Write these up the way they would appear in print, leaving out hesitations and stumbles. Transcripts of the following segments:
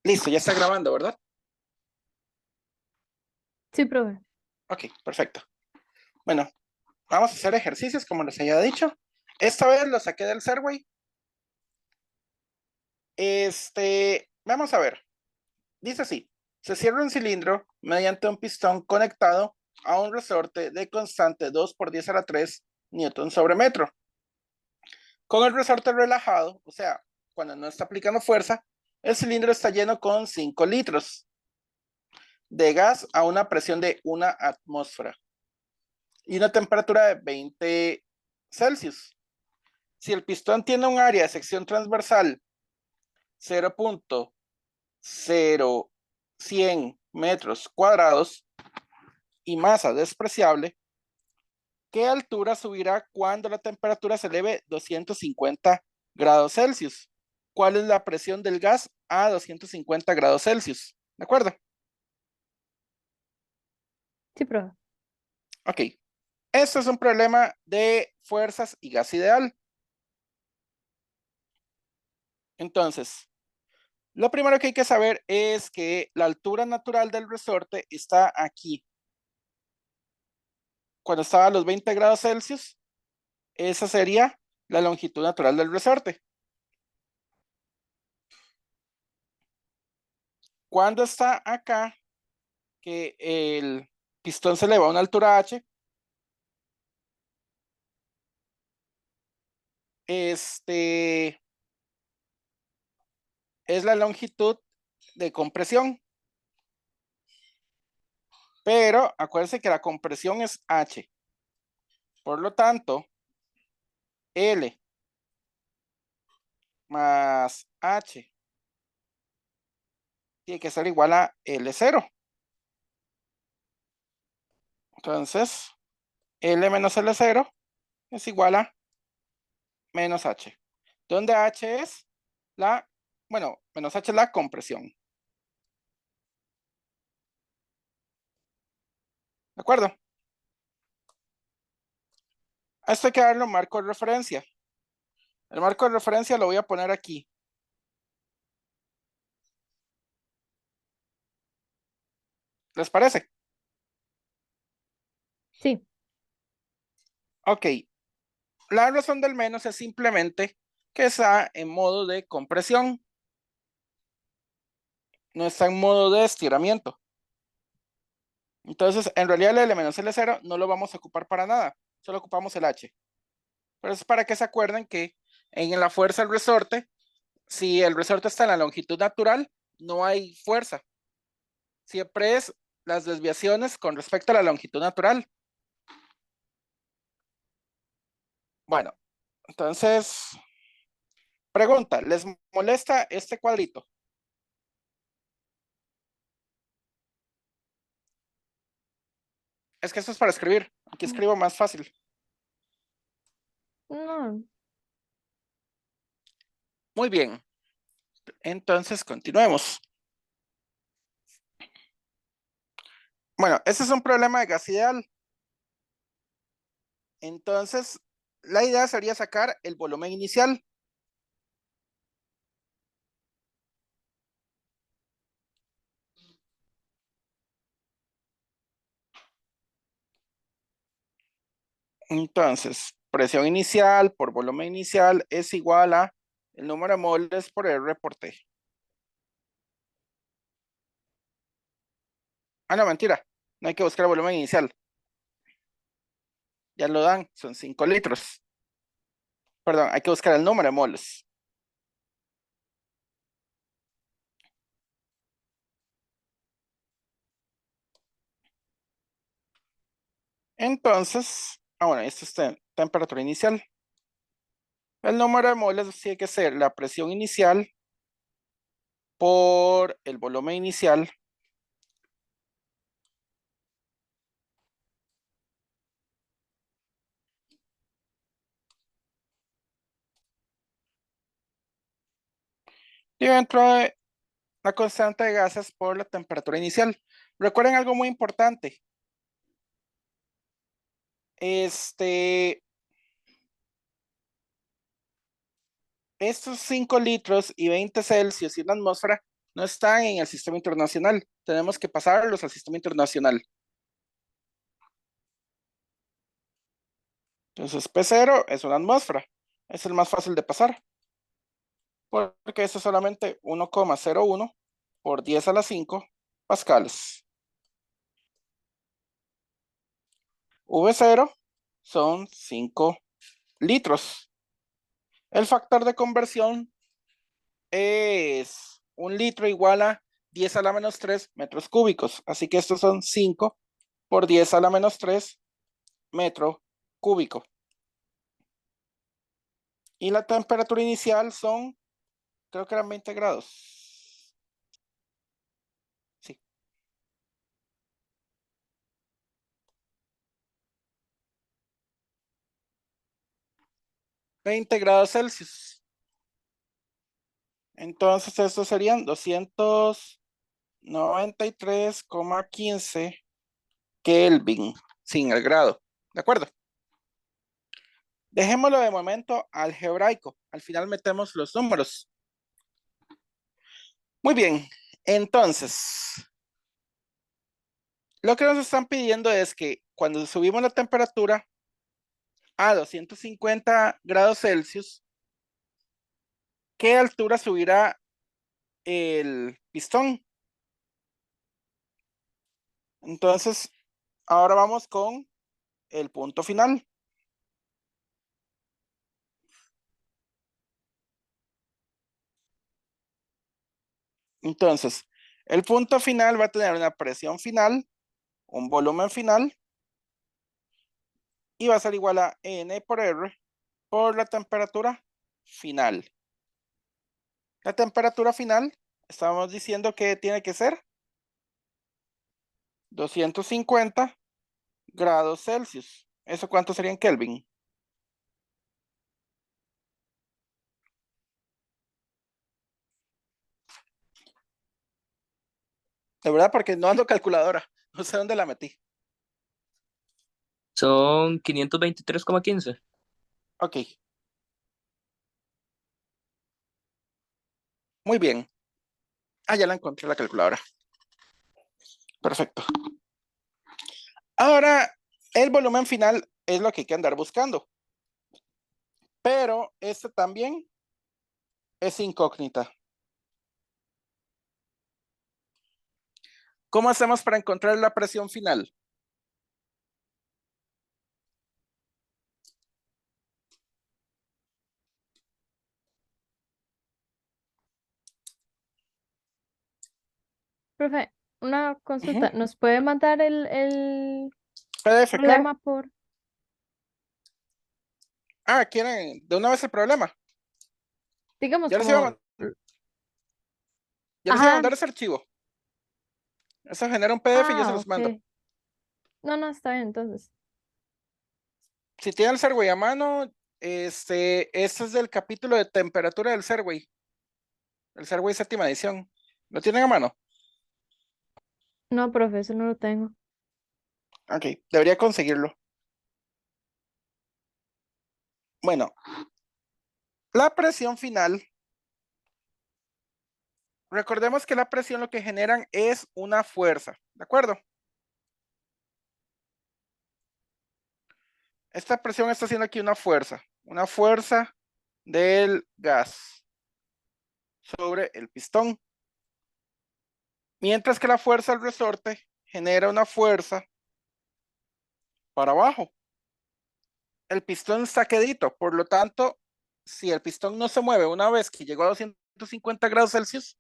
Listo, ya está grabando, ¿verdad? Sí, profe. Ok, perfecto. Bueno, vamos a hacer ejercicios como les había dicho. Esta vez lo saqué del Serway. Vamos a ver. Dice así: se cierra un cilindro mediante un pistón conectado a un resorte de constante 2 por 10 a la 3 newton sobre metro. Con el resorte relajado, o sea, cuando no está aplicando fuerza, el cilindro está lleno con 5 litros de gas a una presión de 1 atmósfera y una temperatura de 20 Celsius. Si el pistón tiene un área de sección transversal 0.0100 metros cuadrados y masa despreciable, ¿qué altura subirá cuando la temperatura se eleve 250 grados Celsius? ¿Cuál es la presión del gas a 250 grados Celsius? ¿De acuerdo? Sí, profe. Ok. Esto es un problema de fuerzas y gas ideal. Entonces, lo primero que hay que saber es que la altura natural del resorte está aquí. Cuando estaba a los 20 grados Celsius, esa sería la longitud natural del resorte. Cuando está acá, que el pistón se eleva a una altura h, es la longitud de compresión. Pero acuérdense que la compresión es h. Por lo tanto, L más h tiene que ser igual a L0. Entonces, L menos L0 es igual a menos h. Donde h es menos h es la compresión. ¿De acuerdo? A esto hay que darle un marco de referencia. El marco de referencia lo voy a poner aquí. ¿Les parece? Sí. Ok. La razón del menos es simplemente que está en modo de compresión. No está en modo de estiramiento. Entonces, en realidad el L menos L0 no lo vamos a ocupar para nada. Solo ocupamos el H. Pero es para que se acuerden que en la fuerza del resorte, si el resorte está en la longitud natural, no hay fuerza. Siempre es las desviaciones con respecto a la longitud natural. Bueno, entonces, pregunta, ¿les molesta este cuadrito? Es que esto es para escribir. Aquí escribo más fácil. No. Muy bien. Entonces, continuemos. Bueno, ese es un problema de gas ideal. Entonces, la idea sería sacar el volumen inicial. Entonces, presión inicial por volumen inicial es igual a el número de moles por R por T. Ah, no, mentira. No hay que buscar el volumen inicial. Ya lo dan, son 5 litros. Perdón, hay que buscar el número de moles. Entonces, bueno, esto es temperatura inicial. El número de moles tiene que ser la presión inicial por el volumen inicial y dentro de la constante de gases por la temperatura inicial. Recuerden algo muy importante. Estos 5 litros y 20 Celsius y una atmósfera no están en el sistema internacional. Tenemos que pasarlos al sistema internacional. Entonces, P0 es una atmósfera. Es el más fácil de pasar. Porque eso es solamente 1,01 por 10 a la 5 pascales. V0 son 5 litros. El factor de conversión es 1 litro igual a 10 a la menos 3 metros cúbicos. Así que estos son 5 por 10 a la menos 3 metro cúbico. Y la temperatura inicial son, creo que eran 20 grados. Sí. 20 grados Celsius. Entonces estos serían 293,15 Kelvin sin el grado. ¿De acuerdo? Dejémoslo de momento algebraico. Al final metemos los números. Muy bien. Entonces, lo que nos están pidiendo es que cuando subimos la temperatura a 250 grados Celsius, ¿qué altura subirá el pistón? Entonces, ahora vamos con el punto final. Entonces, el punto final va a tener una presión final, un volumen final, y va a ser igual a N por R por la temperatura final. La temperatura final, estamos diciendo que tiene que ser 250 grados Celsius. ¿Eso cuánto sería en Kelvin? De verdad, porque no ando calculadora. No sé dónde la metí. Son 523,15. Ok. Muy bien. Ah, ya la encontré la calculadora. Perfecto. Ahora, el volumen final es lo que hay que andar buscando. Pero este también es incógnita. ¿Cómo hacemos para encontrar la presión final? Profe, una consulta. ¿Nos puede mandar el PDF, claro. problema por... Ah, ¿quieren de una vez el problema? digamos Ya les iba a, como... ya les iba a Ajá, mandar ese archivo. Eso genera un PDF y yo se los mando. ok. No, no, está bien, entonces. Si tienen el Serway a mano, este es del capítulo de temperatura del Serway. El Serway séptima edición. ¿Lo tienen a mano? No, profe, eso no lo tengo. Ok, debería conseguirlo. Bueno, la presión final. Recordemos que la presión lo que generan es una fuerza, ¿de acuerdo? Esta presión está haciendo aquí una fuerza del gas sobre el pistón. Mientras que la fuerza del resorte genera una fuerza para abajo. El pistón está quedito, por lo tanto, si el pistón no se mueve una vez que llegó a 250 grados Celsius,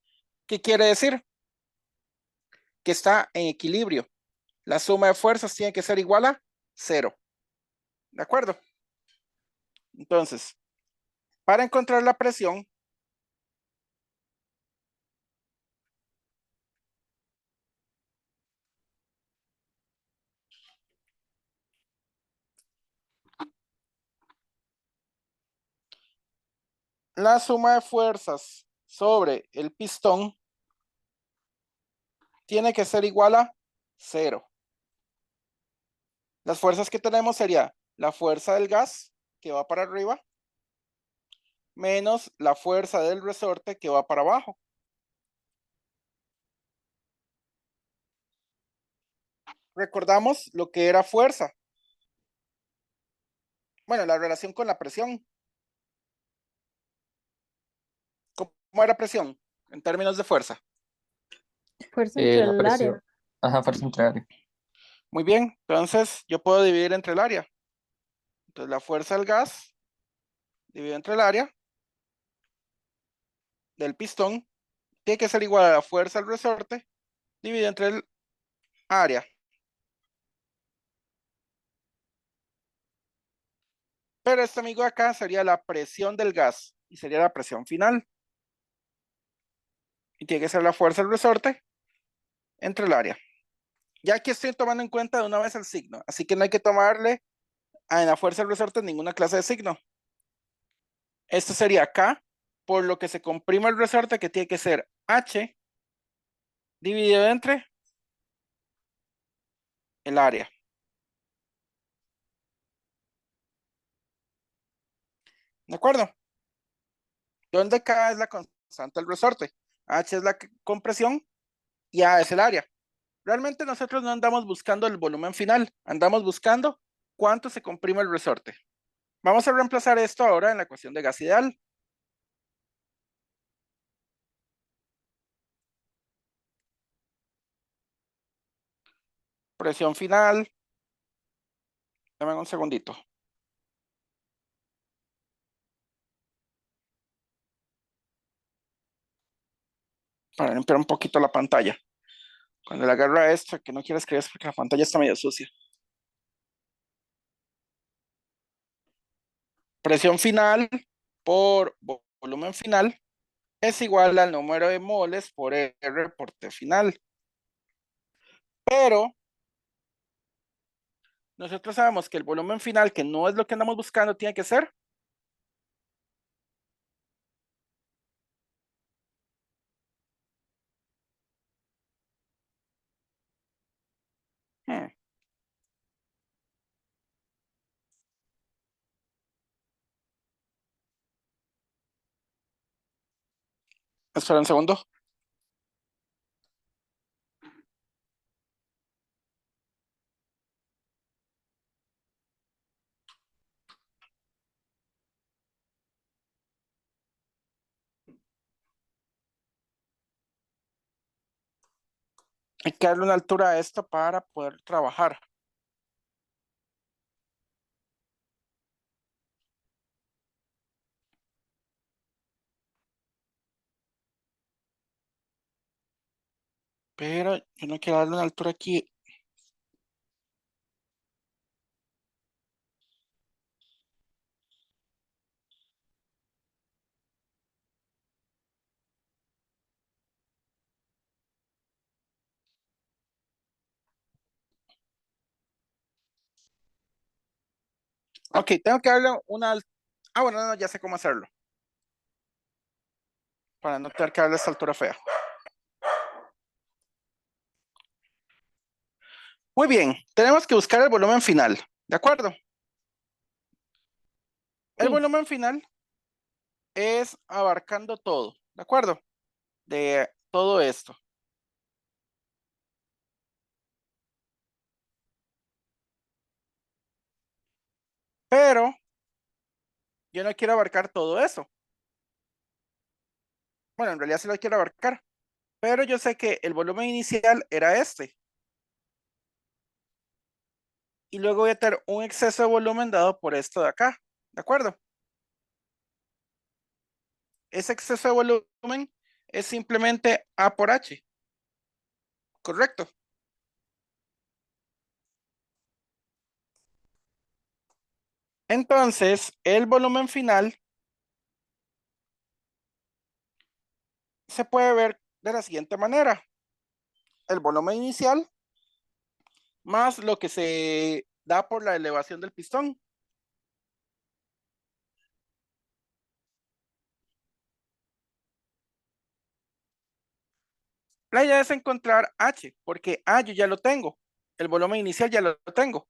¿qué quiere decir? Que está en equilibrio. La suma de fuerzas tiene que ser igual a 0. ¿De acuerdo? Entonces, para encontrar la presión, la suma de fuerzas sobre el pistón tiene que ser igual a 0. Las fuerzas que tenemos sería la fuerza del gas que va para arriba menos la fuerza del resorte que va para abajo. recordamos lo que era fuerza. Bueno, la relación con la presión. ¿Cómo era presión en términos de fuerza? Fuerza entre La el presión. área. Ajá, fuerza entre área. Muy bien, entonces yo puedo dividir entre el área. Entonces la fuerza del gas dividido entre el área del pistón tiene que ser igual a la fuerza del resorte dividido entre el área. Pero este amigo de acá sería la presión del gas y sería la presión final. Y tiene que ser la fuerza del resorte entre el área. Ya aquí estoy tomando en cuenta de una vez el signo, así que no hay que tomarle en la fuerza del resorte ninguna clase de signo. Esto sería K, por lo que se comprime el resorte, que tiene que ser H dividido entre el área. ¿De acuerdo? Donde K es la constante del resorte, H es la compresión y A es el área. Realmente nosotros no andamos buscando el volumen final, andamos buscando cuánto se comprime el resorte. Vamos a reemplazar esto ahora en la ecuación de gas ideal. Presión final. Dame un segundito. Para limpiar un poquito la pantalla. Cuando le agarra esto, que no quiero escribir es porque la pantalla está medio sucia. Presión final por volumen final es igual al número de moles por R por T final. Pero nosotros sabemos que el volumen final, que no es lo que andamos buscando, tiene que ser espera un segundo. Hay que darle una altura a esto para poder trabajar. Pero yo no quiero darle una altura aquí. Ok, tengo que darle una... Ah, bueno, no, ya sé cómo hacerlo. Para no tener que darle esta altura fea. Muy bien, tenemos que buscar el volumen final. ¿De acuerdo? El Sí. volumen final es abarcando todo. ¿De acuerdo? De todo esto. Pero yo no quiero abarcar todo eso. Bueno, en realidad sí lo quiero abarcar. Pero yo sé que el volumen inicial era este. Y luego voy a tener un exceso de volumen dado por esto de acá. ¿De acuerdo? Ese exceso de volumen es simplemente A por H. ¿Correcto? Entonces, el volumen final se puede ver de la siguiente manera. El volumen inicial más lo que se da por la elevación del pistón. La idea es encontrar H, porque A yo ya lo tengo. El volumen inicial ya lo tengo.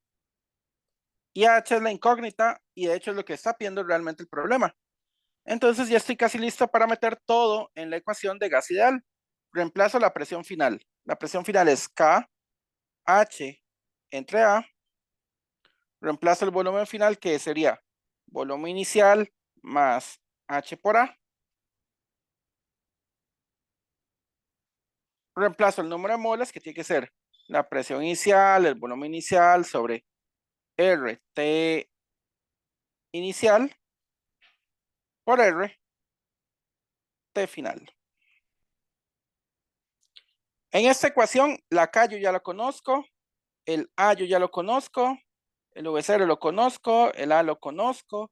Y H es la incógnita y de hecho es lo que está pidiendo realmente el problema. Entonces ya estoy casi listo para meter todo en la ecuación de gas ideal. Reemplazo la presión final. La presión final es K, H entre A, reemplazo el volumen final, que sería volumen inicial más H por A. Reemplazo el número de moles, que tiene que ser la presión inicial, el volumen inicial sobre RT inicial por RT final. En esta ecuación, la K yo ya la conozco, el A yo ya lo conozco, el V0 lo conozco, el A lo conozco,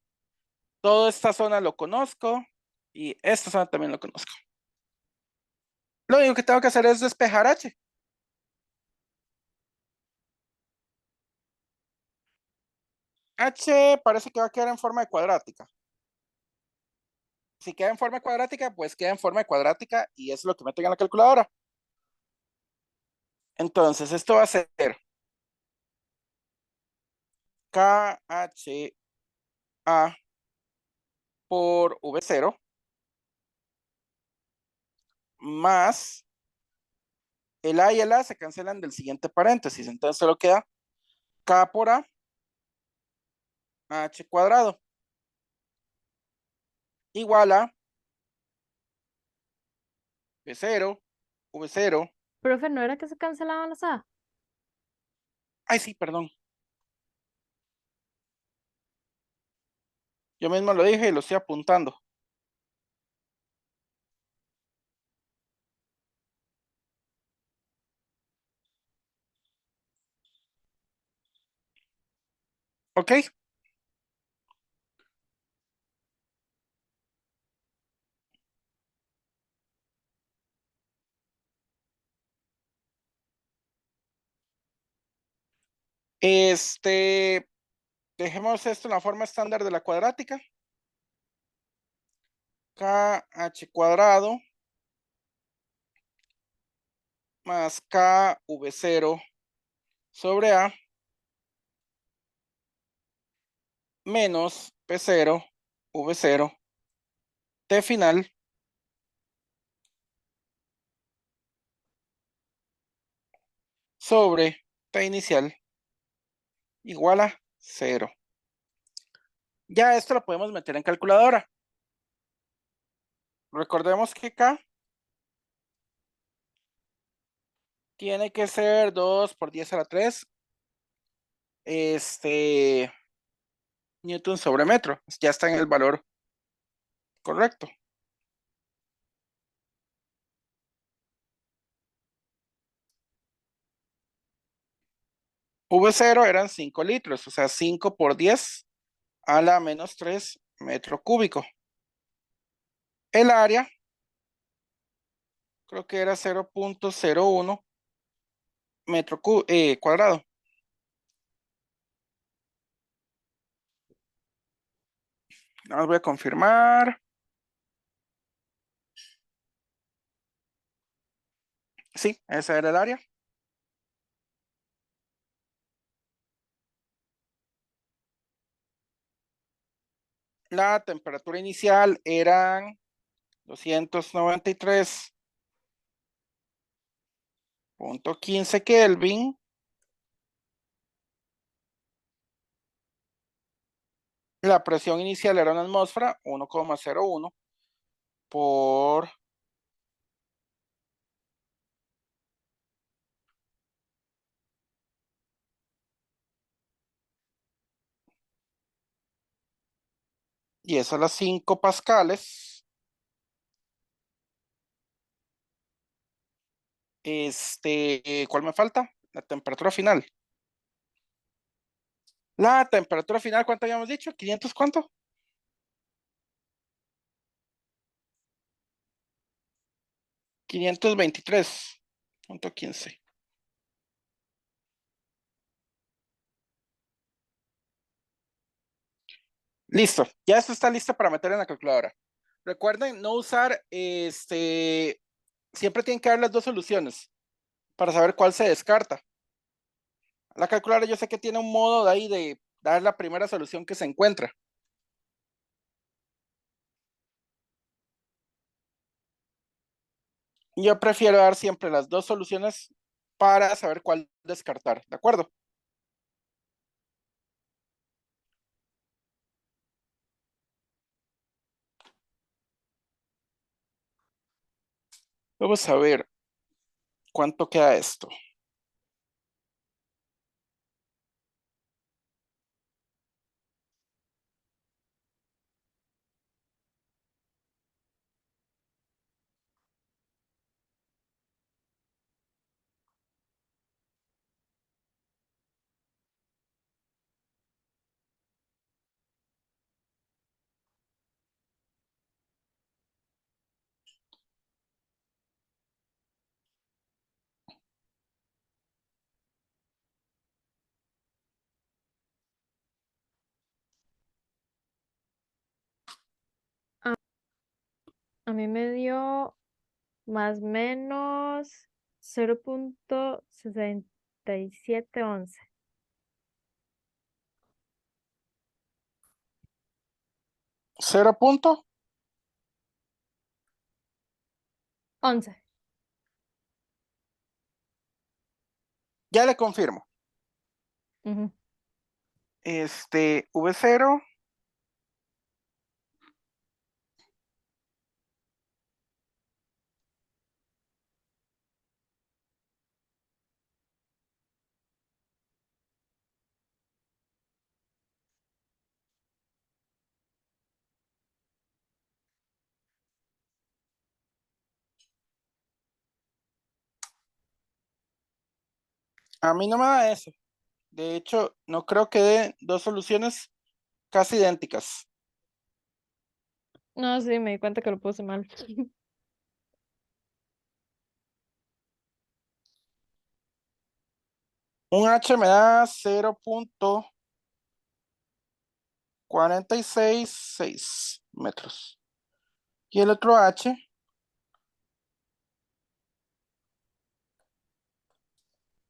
toda esta zona lo conozco y esta zona también lo conozco. Lo único que tengo que hacer es despejar H. H parece que va a quedar en forma de cuadrática. Si queda en forma cuadrática, pues queda en forma de cuadrática y eso es lo que meten en la calculadora. Entonces, esto va a ser KHA por V0 más el A y el A se cancelan del siguiente paréntesis. Entonces solo queda K por A H cuadrado igual a V0, V0. Profe, ¿no era que se cancelaban las A? Ay, sí, perdón. Yo mismo lo dije y lo estoy apuntando. ¿Ok? Dejemos esto en la forma estándar de la cuadrática. KH cuadrado más KV0 sobre A menos P0, V0, T final sobre T inicial igual a 0. Ya esto lo podemos meter en calculadora. Recordemos que K tiene que ser 2 por 10 a la 3 newton sobre metro. Ya está en el valor correcto. V0 eran 5 litros, o sea, 5 por 10 a la menos 3 metro cúbico. El área, creo que era 0.01 metro cuadrado. Nada más voy a confirmar. Sí, esa era el área. La temperatura inicial eran 293.15 Kelvin. La presión inicial era una atmósfera, 1,01 por y eso a las 5 pascales. ¿Cuál me falta? La temperatura final. La temperatura final, ¿cuánto habíamos dicho? ¿500 cuánto? 523.15. Listo, ya esto está listo para meter en la calculadora. Recuerden no usar, siempre tienen que dar las dos soluciones para saber cuál se descarta. La calculadora yo sé que tiene un modo de ahí de dar la primera solución que se encuentra. Yo prefiero dar siempre las dos soluciones para saber cuál descartar, ¿de acuerdo? Vamos a ver cuánto queda esto. A mí me dio más o menos 0.6711. 0 punto. 11. Ya le confirmo. Ujú. V0. A mí no me da eso. De hecho, no creo que dé dos soluciones casi idénticas. No, sí, me di cuenta que lo puse mal. Un H me da 0.466 metros. Y el otro H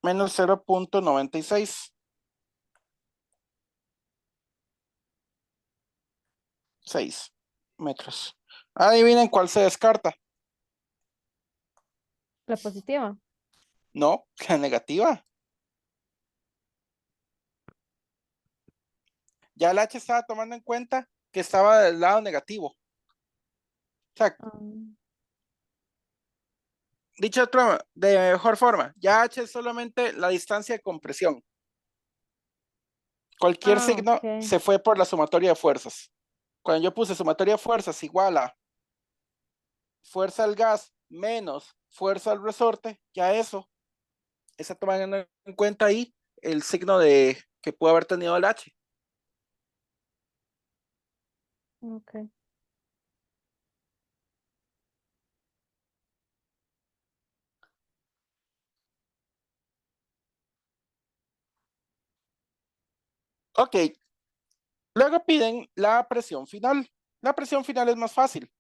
menos 0.96. 6 metros. Adivinen cuál se descarta. La positiva. No, la negativa. Ya el H estaba tomando en cuenta que estaba del lado negativo. O sea, Ah, dicho de mejor forma, ya H es solamente la distancia de compresión. Cualquier signo ok. se fue por la sumatoria de fuerzas. Cuando yo puse sumatoria de fuerzas igual a fuerza al gas menos fuerza al resorte, ya eso está tomando en cuenta ahí el signo de que puede haber tenido el H. Ok. Ok, luego piden la presión final. La presión final es más fácil.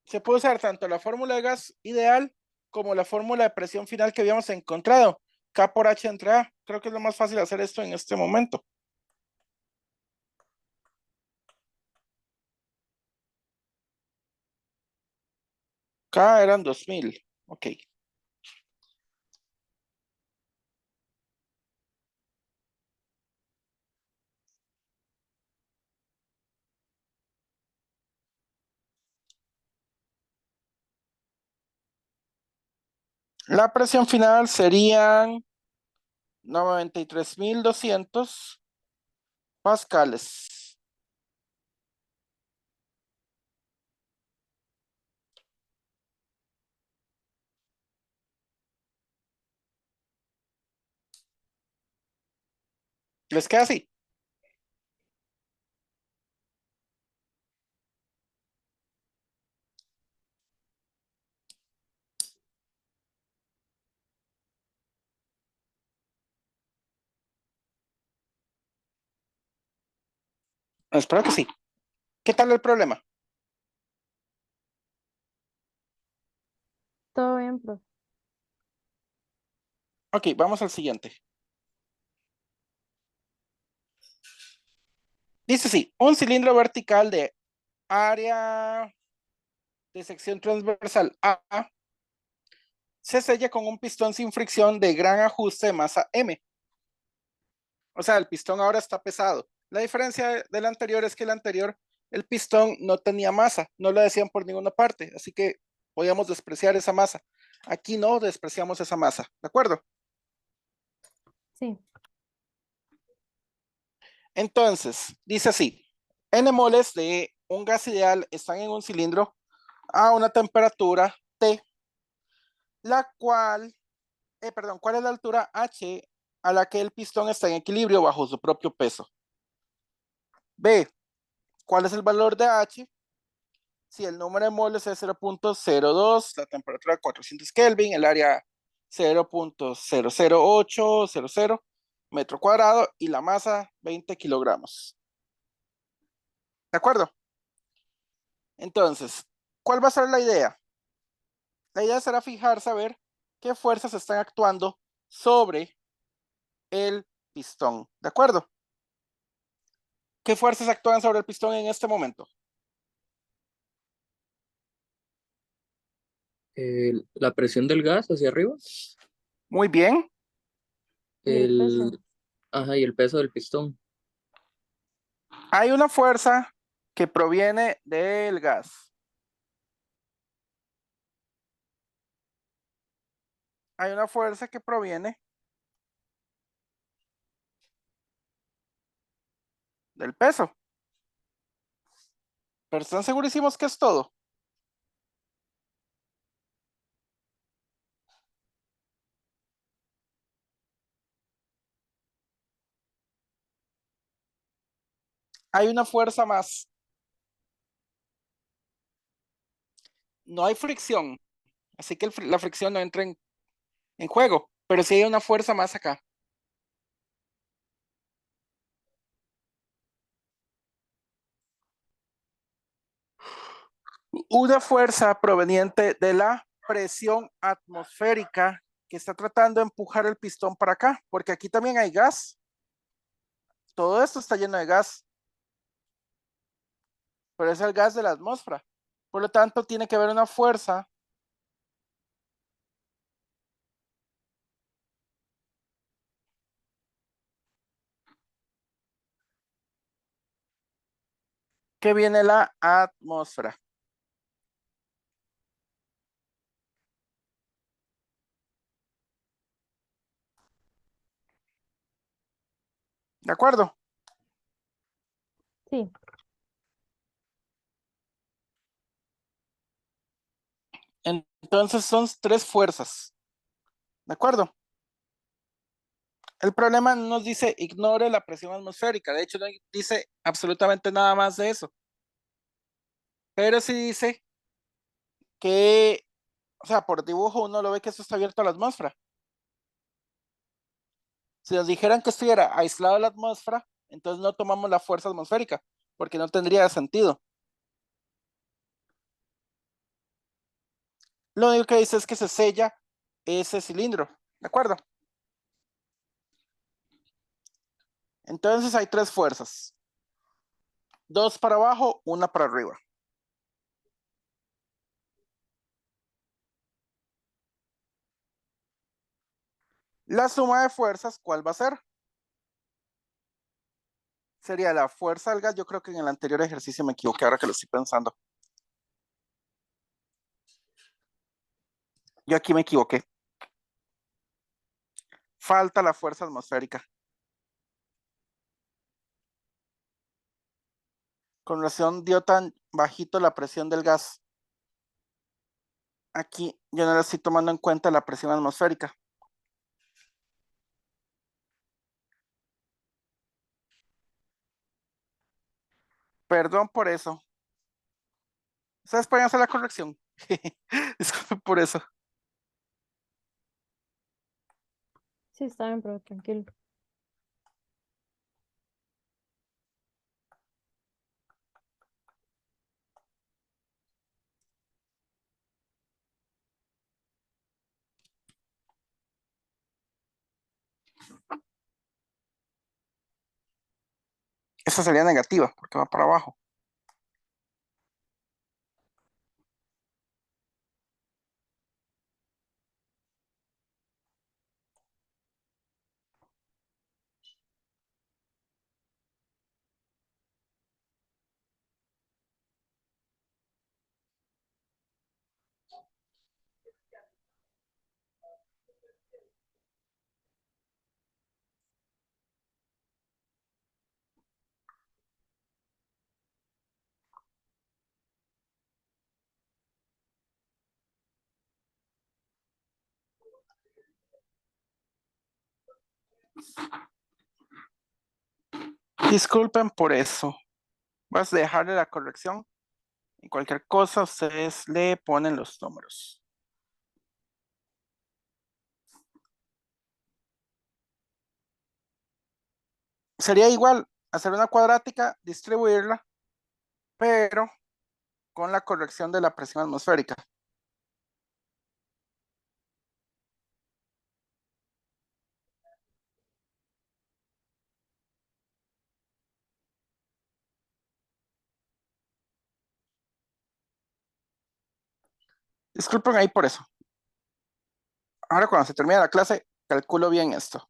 Se puede usar tanto la fórmula de gas ideal como la fórmula de presión final que habíamos encontrado. K por H entre A. Creo que es lo más fácil hacer esto en este momento. K eran 2000. Ok. La presión final serían 93.200 pascales. ¿Les queda así? Espero que sí. ¿Qué tal el problema? Todo bien, profe. Ok, vamos al siguiente. Dice así, un cilindro vertical de área de sección transversal A se sella con un pistón sin fricción de gran ajuste de masa M. O sea, el pistón ahora está pesado. La diferencia del anterior es que el anterior el pistón no tenía masa, no lo decían por ninguna parte, así que podíamos despreciar esa masa. Aquí no despreciamos esa masa, ¿de acuerdo? Sí, Entonces, dice así, N moles de un gas ideal están en un cilindro a una temperatura T, la cual, perdón, ¿cuál es la altura H a la que el pistón está en equilibrio bajo su propio peso? B, ¿cuál es el valor de H? Si el número de moles es 0.02, la temperatura 400 Kelvin, el área 0.00800 metro cuadrado y la masa 20 kilogramos. ¿De acuerdo? Entonces, ¿cuál va a ser la idea? La idea será fijarse a ver qué fuerzas están actuando sobre el pistón. ¿De acuerdo? ¿Qué fuerzas actúan sobre el pistón en este momento? La presión del gas hacia arriba, Muy bien. y el peso. el, ajá, y el peso del pistón. Hay una fuerza que proviene del gas. Hay una fuerza que proviene del peso. Pero están segurísimos que es todo. Hay una fuerza más. No hay fricción, así que la fricción no entra en juego, pero sí hay una fuerza más acá. Una fuerza proveniente de la presión atmosférica que está tratando de empujar el pistón para acá, porque aquí también hay gas. Todo esto está lleno de gas, pero es el gas de la atmósfera. Por lo tanto, tiene que haber una fuerza que viene de la atmósfera. ¿De acuerdo? Sí, Entonces son tres fuerzas. ¿De acuerdo? El problema no nos dice ignore la presión atmosférica. De hecho, no dice absolutamente nada más de eso. Pero sí dice que, o sea, por dibujo uno lo ve que esto está abierto a la atmósfera. Si nos dijeran que estuviera aislado de la atmósfera, entonces no tomamos la fuerza atmosférica, porque no tendría sentido. Lo único que dice es que se sella ese cilindro. ¿De acuerdo? Entonces hay tres fuerzas. Dos para abajo, una para arriba. La suma de fuerzas, ¿cuál va a ser? Sería la fuerza del gas. Yo creo que en el anterior ejercicio me equivoqué ahora que lo estoy pensando. Yo aquí me equivoqué. Falta la fuerza atmosférica. Con razón dio tan bajito la presión del gas. Aquí yo no le estoy tomando en cuenta la presión atmosférica. Perdón por eso. ¿Ustedes pueden hacer la corrección? Disculpen por eso. sí, está bien, pero tranquilo. Esa sería negativa porque va para abajo. Disculpen por eso. Vas a dejarle la corrección. En cualquier cosa, ustedes le ponen los números. Sería igual hacer una cuadrática, distribuirla, pero con la corrección de la presión atmosférica. Disculpen ahí por eso. Ahora cuando se termine la clase, calculo bien esto.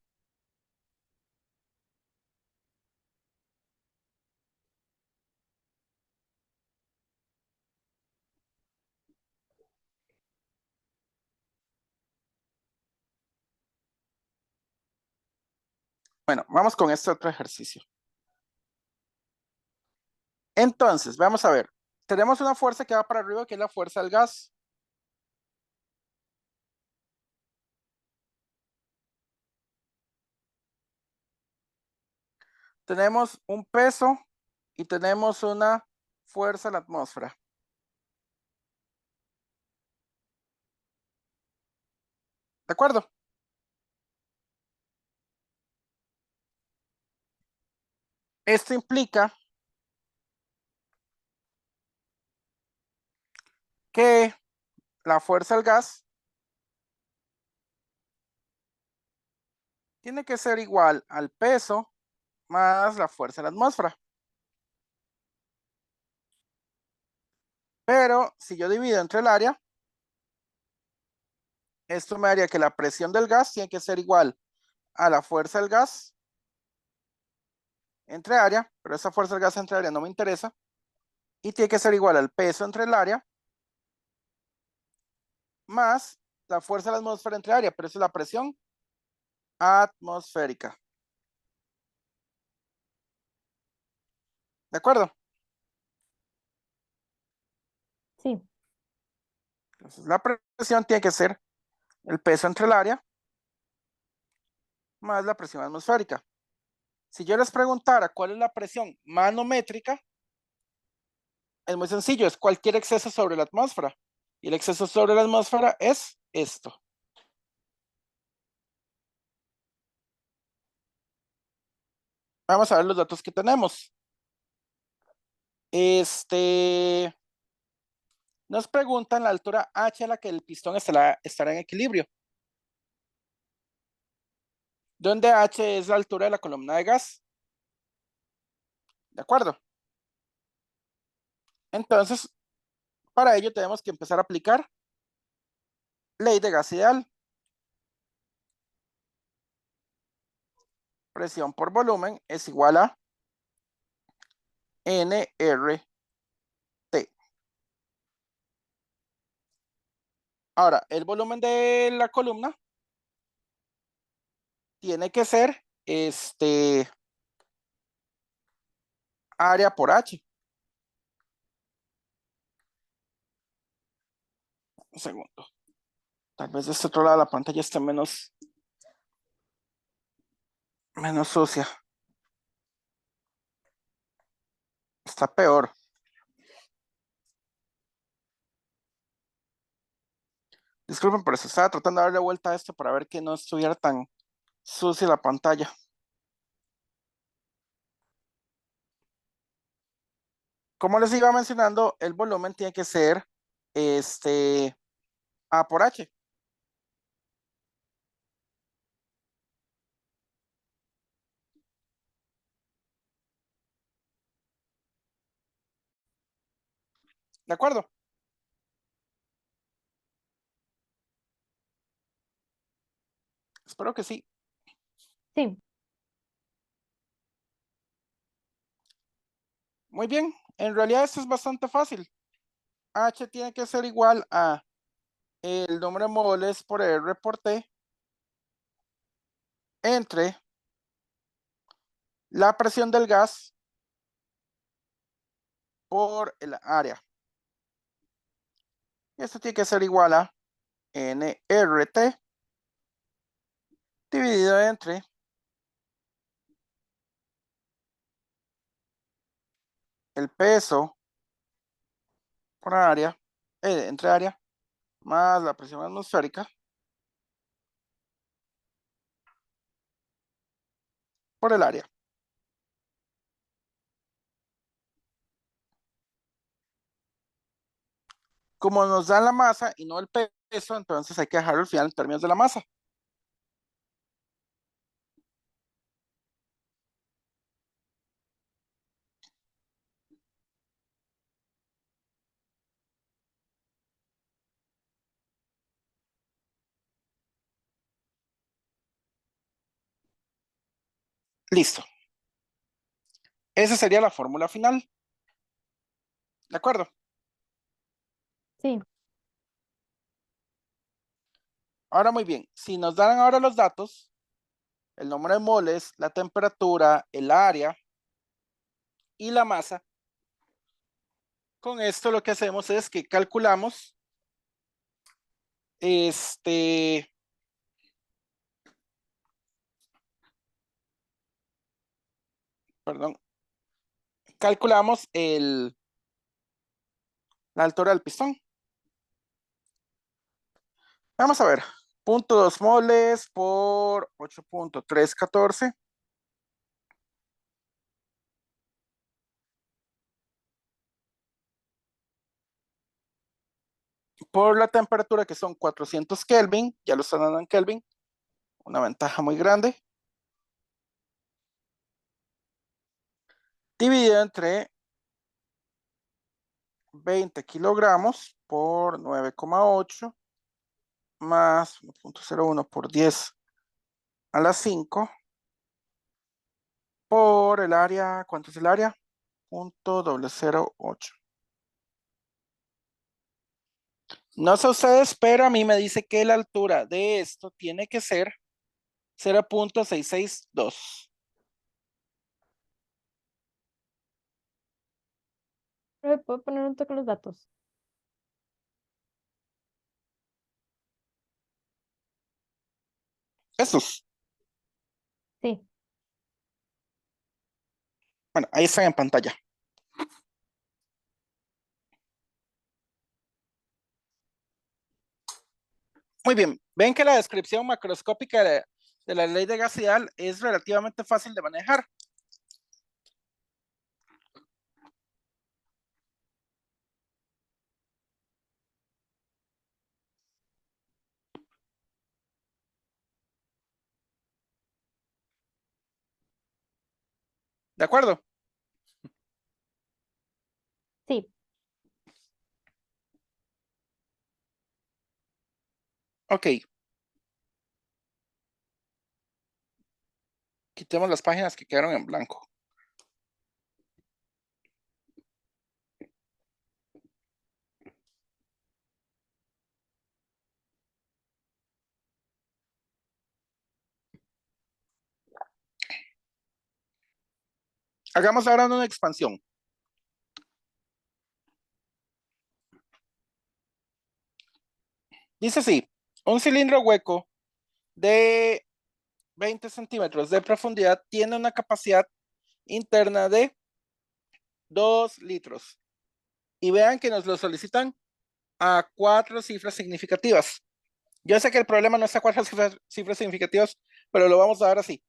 Bueno, vamos con este otro ejercicio. Entonces, vamos a ver. Tenemos una fuerza que va para arriba, que es la fuerza del gas. Tenemos un peso y tenemos una fuerza en la atmósfera. ¿De acuerdo? Esto implica que la fuerza del gas tiene que ser igual al peso más la fuerza de la atmósfera. Pero si yo divido entre el área, esto me daría que la presión del gas tiene que ser igual a la fuerza del gas entre área, pero esa fuerza del gas entre área no me interesa, y tiene que ser igual al peso entre el área más la fuerza de la atmósfera entre área, pero eso es la presión atmosférica. ¿De acuerdo? Sí, Entonces la presión tiene que ser el peso entre el área más la presión atmosférica. Si yo les preguntara cuál es la presión manométrica, es muy sencillo, es cualquier exceso sobre la atmósfera. Y el exceso sobre la atmósfera es esto. Vamos a ver los datos que tenemos. Nos preguntan la altura H a la que el pistón estará en equilibrio. Donde H es la altura de la columna de gas. ¿De acuerdo? Entonces, para ello tenemos que empezar a aplicar ley de gas ideal. Presión por volumen es igual a nRT. Ahora, el volumen de la columna tiene que ser área por H. Un segundo. Tal vez de este otro lado la pantalla esté menos sucia. Está peor. Disculpen por eso. Estaba tratando de darle vuelta a esto para ver que no estuviera tan sucia la pantalla. Como les iba mencionando, el volumen tiene que ser A por H. ¿De acuerdo? Espero que sí. sí, Muy bien. En realidad esto es bastante fácil. H tiene que ser igual a el número de moles por R por T entre la presión del gas por el área. Esto tiene que ser igual a nRT dividido entre el peso por área, entre área, más la presión atmosférica por el área. Como nos dan la masa y no el peso, entonces hay que dejarlo al final en términos de la masa. Listo. Esa sería la fórmula final. ¿De acuerdo? Sí. Ahora muy bien, si nos dan ahora los datos, el número de moles, la temperatura, el área y la masa, con esto lo que hacemos es que calculamos perdón, calculamos la altura del pistón. Vamos a ver, 0.2 moles por 8.314. Por la temperatura que son 400 Kelvin, ya lo están dando en Kelvin, una ventaja muy grande. Dividido entre 20 kilogramos por 9,8 más 1.01 por 10 a la 5 por el área, ¿cuánto es el área? 0.008. No sé ustedes, pero a mí me dice que la altura de esto tiene que ser 0.662. ¿Me puedo poner un toque los datos? Estos, Sí. bueno, ahí están en pantalla. Muy bien, ven que la descripción macroscópica de la ley de gas ideal es relativamente fácil de manejar. ¿De acuerdo? Sí. Ok. Quitemos las páginas que quedaron en blanco. Hagamos ahora una expansión. Dice así, un cilindro hueco de 20 centímetros de profundidad tiene una capacidad interna de 2 litros. Y vean que nos lo solicitan a 4 cifras significativas. Yo sé que el problema no es a 4 cifras significativas, pero lo vamos a dar así.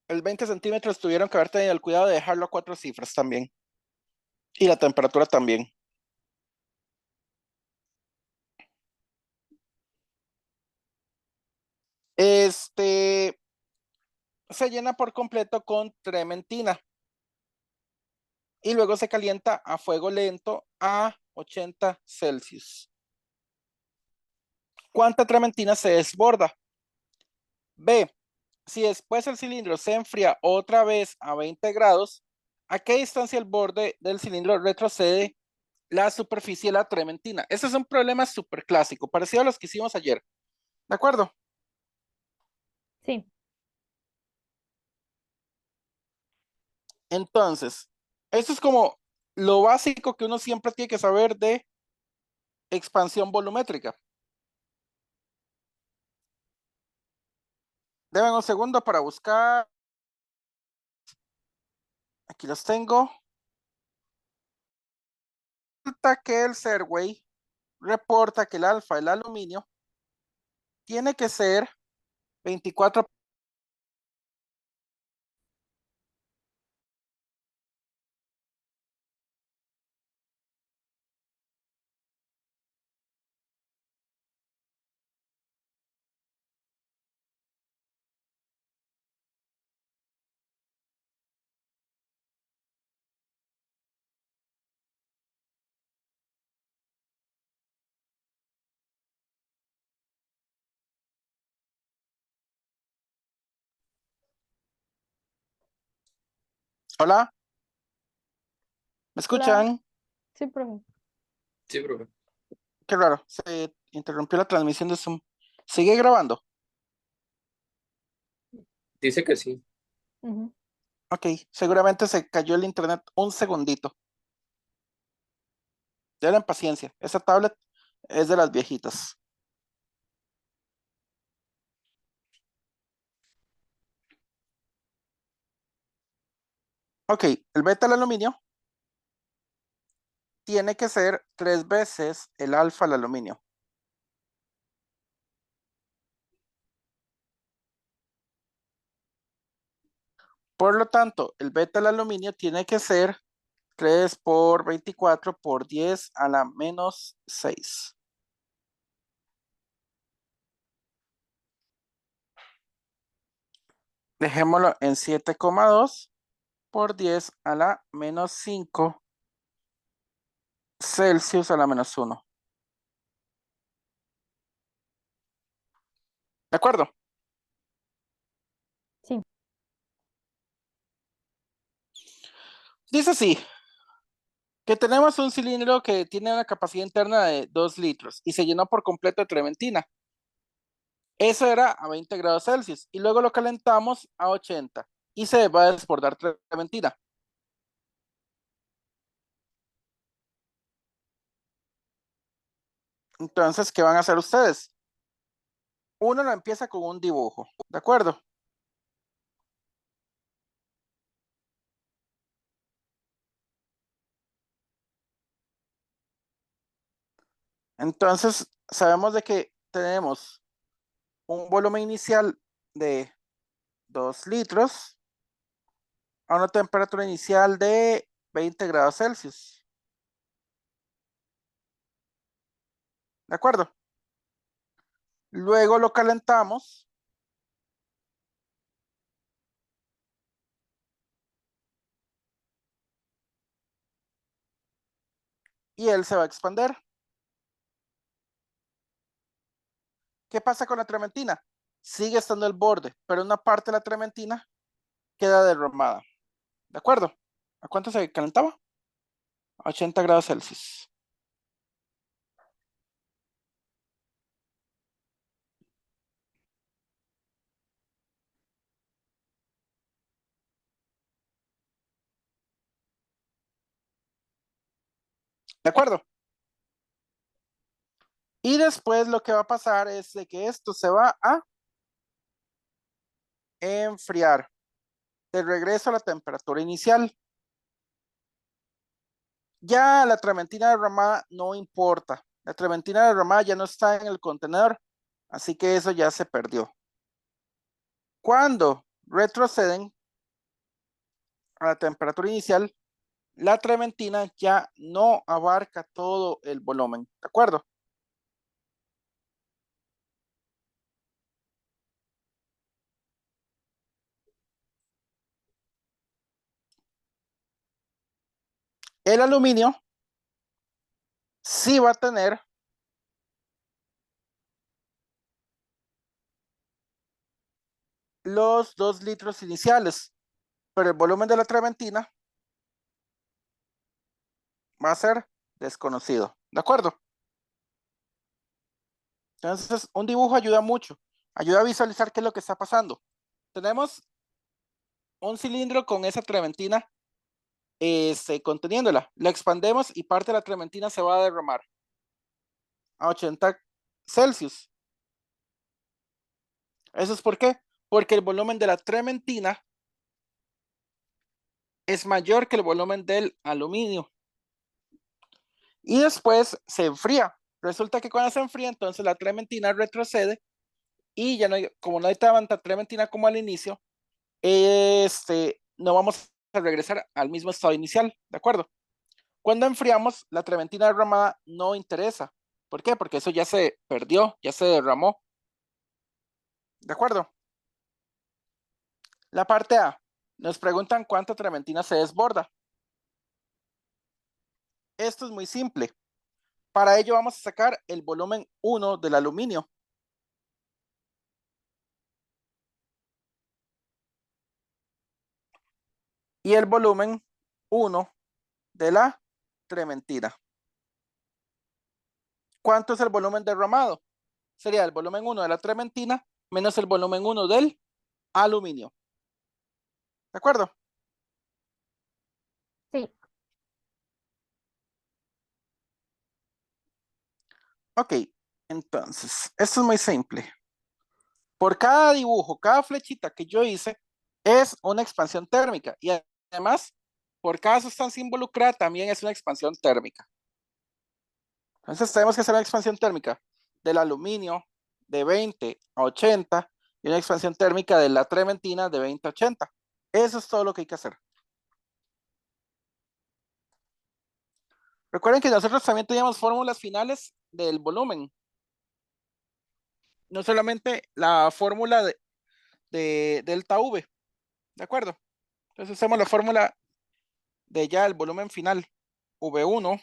El 20 centímetros tuvieron que haber tenido el cuidado de dejarlo a 4 cifras también. Y la temperatura también. Se llena por completo con trementina y luego se calienta a fuego lento a 80 Celsius. ¿Cuánta trementina se desborda? B. Si después el cilindro se enfría otra vez a 20 grados, ¿a qué distancia el borde del cilindro retrocede la superficie de la trementina? Ese es un problema súper clásico, parecido a los que hicimos ayer. ¿De acuerdo? Sí. Entonces, esto es como lo básico que uno siempre tiene que saber de expansión volumétrica. Deben un segundo para buscar. Aquí los tengo. que el Serway reporta que el alfa del aluminio tiene que ser 24. Hola, ¿me Hola. escuchan? Sí, profe. Sí, profe. Qué raro, se interrumpió la transmisión de Zoom. ¿Sigue grabando? Dice que sí. Ujú. Ok, seguramente se cayó el internet un segundito. Tengan paciencia, esa tablet es de las viejitas. Ok, el beta del aluminio tiene que ser 3 veces el alfa del aluminio. Por lo tanto, el beta del aluminio tiene que ser 3 por 24 por 10 a la menos 6. Dejémoslo en 7,2 por 10 a la menos 5 Celsius a la menos 1. ¿De acuerdo? Sí. Dice así, que tenemos un cilindro que tiene una capacidad interna de 2 litros y se llenó por completo de trementina. Eso era a 20 grados Celsius y luego lo calentamos a 80 y se va a desbordar trementina. Entonces, ¿qué van a hacer ustedes? Uno lo empieza con un dibujo, ¿de acuerdo? Entonces, sabemos de que tenemos un volumen inicial de 2 litros a una temperatura inicial de 20 grados Celsius. ¿De acuerdo? Luego lo calentamos y él se va a expander. ¿Qué pasa con la trementina? Sigue estando el borde, pero una parte de la trementina queda derramada. ¿De acuerdo? ¿A cuánto se calentaba? A 80 grados Celsius. ¿De acuerdo? Y después lo que va a pasar es de que esto se va a enfriar de regreso a la temperatura inicial. Ya la trementina derramada no importa. La trementina derramada ya no está en el contenedor, así que eso ya se perdió. Cuando retroceden a la temperatura inicial, la trementina ya no abarca todo el volumen. ¿De acuerdo? El aluminio sí va a tener los 2 litros iniciales, pero el volumen de la trementina va a ser desconocido. ¿De acuerdo? Entonces, un dibujo ayuda mucho. Ayuda a visualizar qué es lo que está pasando. Tenemos un cilindro con esa trementina conteniéndola. La expandemos y parte de la trementina se va a derramar a 80 Celsius. ¿Eso es por qué? Porque el volumen de la trementina es mayor que el volumen del aluminio. y después se enfría. Resulta que cuando se enfría, entonces la trementina retrocede y ya no hay, como no hay tanta trementina como al inicio, no vamos a regresar al mismo estado inicial, ¿de acuerdo? Cuando enfriamos, la trementina derramada no interesa. ¿Por qué? Porque eso ya se perdió, ya se derramó. ¿De acuerdo? La parte A. Nos preguntan cuánta trementina se desborda. Esto es muy simple. Para ello vamos a sacar el volumen 1 del aluminio. Y el volumen 1 de la trementina. ¿Cuánto es el volumen derramado? Sería el volumen 1 de la trementina menos el volumen 1 del aluminio. ¿De acuerdo? Sí. Ok, entonces, esto es muy simple. Por cada dibujo, cada flechita que yo hice es una expansión térmica y además, por cada sustancia involucrada también es una expansión térmica. Entonces tenemos que hacer una expansión térmica del aluminio de 20 a 80 y una expansión térmica de la trementina de 20 a 80. Eso es todo lo que hay que hacer. Recuerden que nosotros también teníamos fórmulas finales del volumen. No solamente la fórmula de delta V. ¿De acuerdo? Entonces hacemos la fórmula de ya el volumen final. V1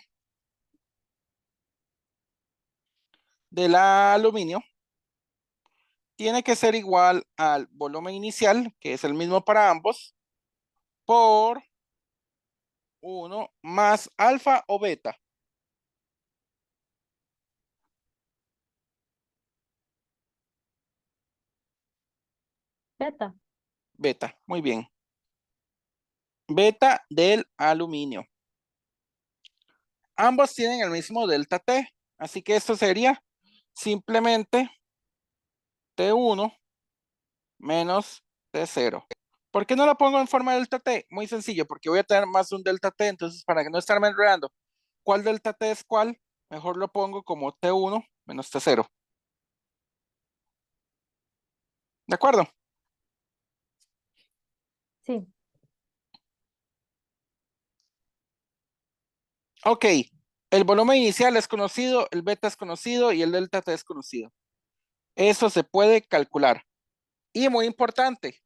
del aluminio tiene que ser igual al volumen inicial, que es el mismo para ambos, por 1 más alfa o beta. Beta. Beta, muy bien. Beta del aluminio. Ambos tienen el mismo delta T, así que esto sería simplemente T1 menos T0. ¿Por qué no lo pongo en forma de delta T? Muy sencillo, porque voy a tener más de un delta T, entonces para que no estarme enredando, ¿cuál delta T es cuál? Mejor lo pongo como T1 menos T0. ¿De acuerdo? Sí. Ok, el volumen inicial es conocido, el beta es conocido y el delta T es conocido. Eso se puede calcular. Y muy importante,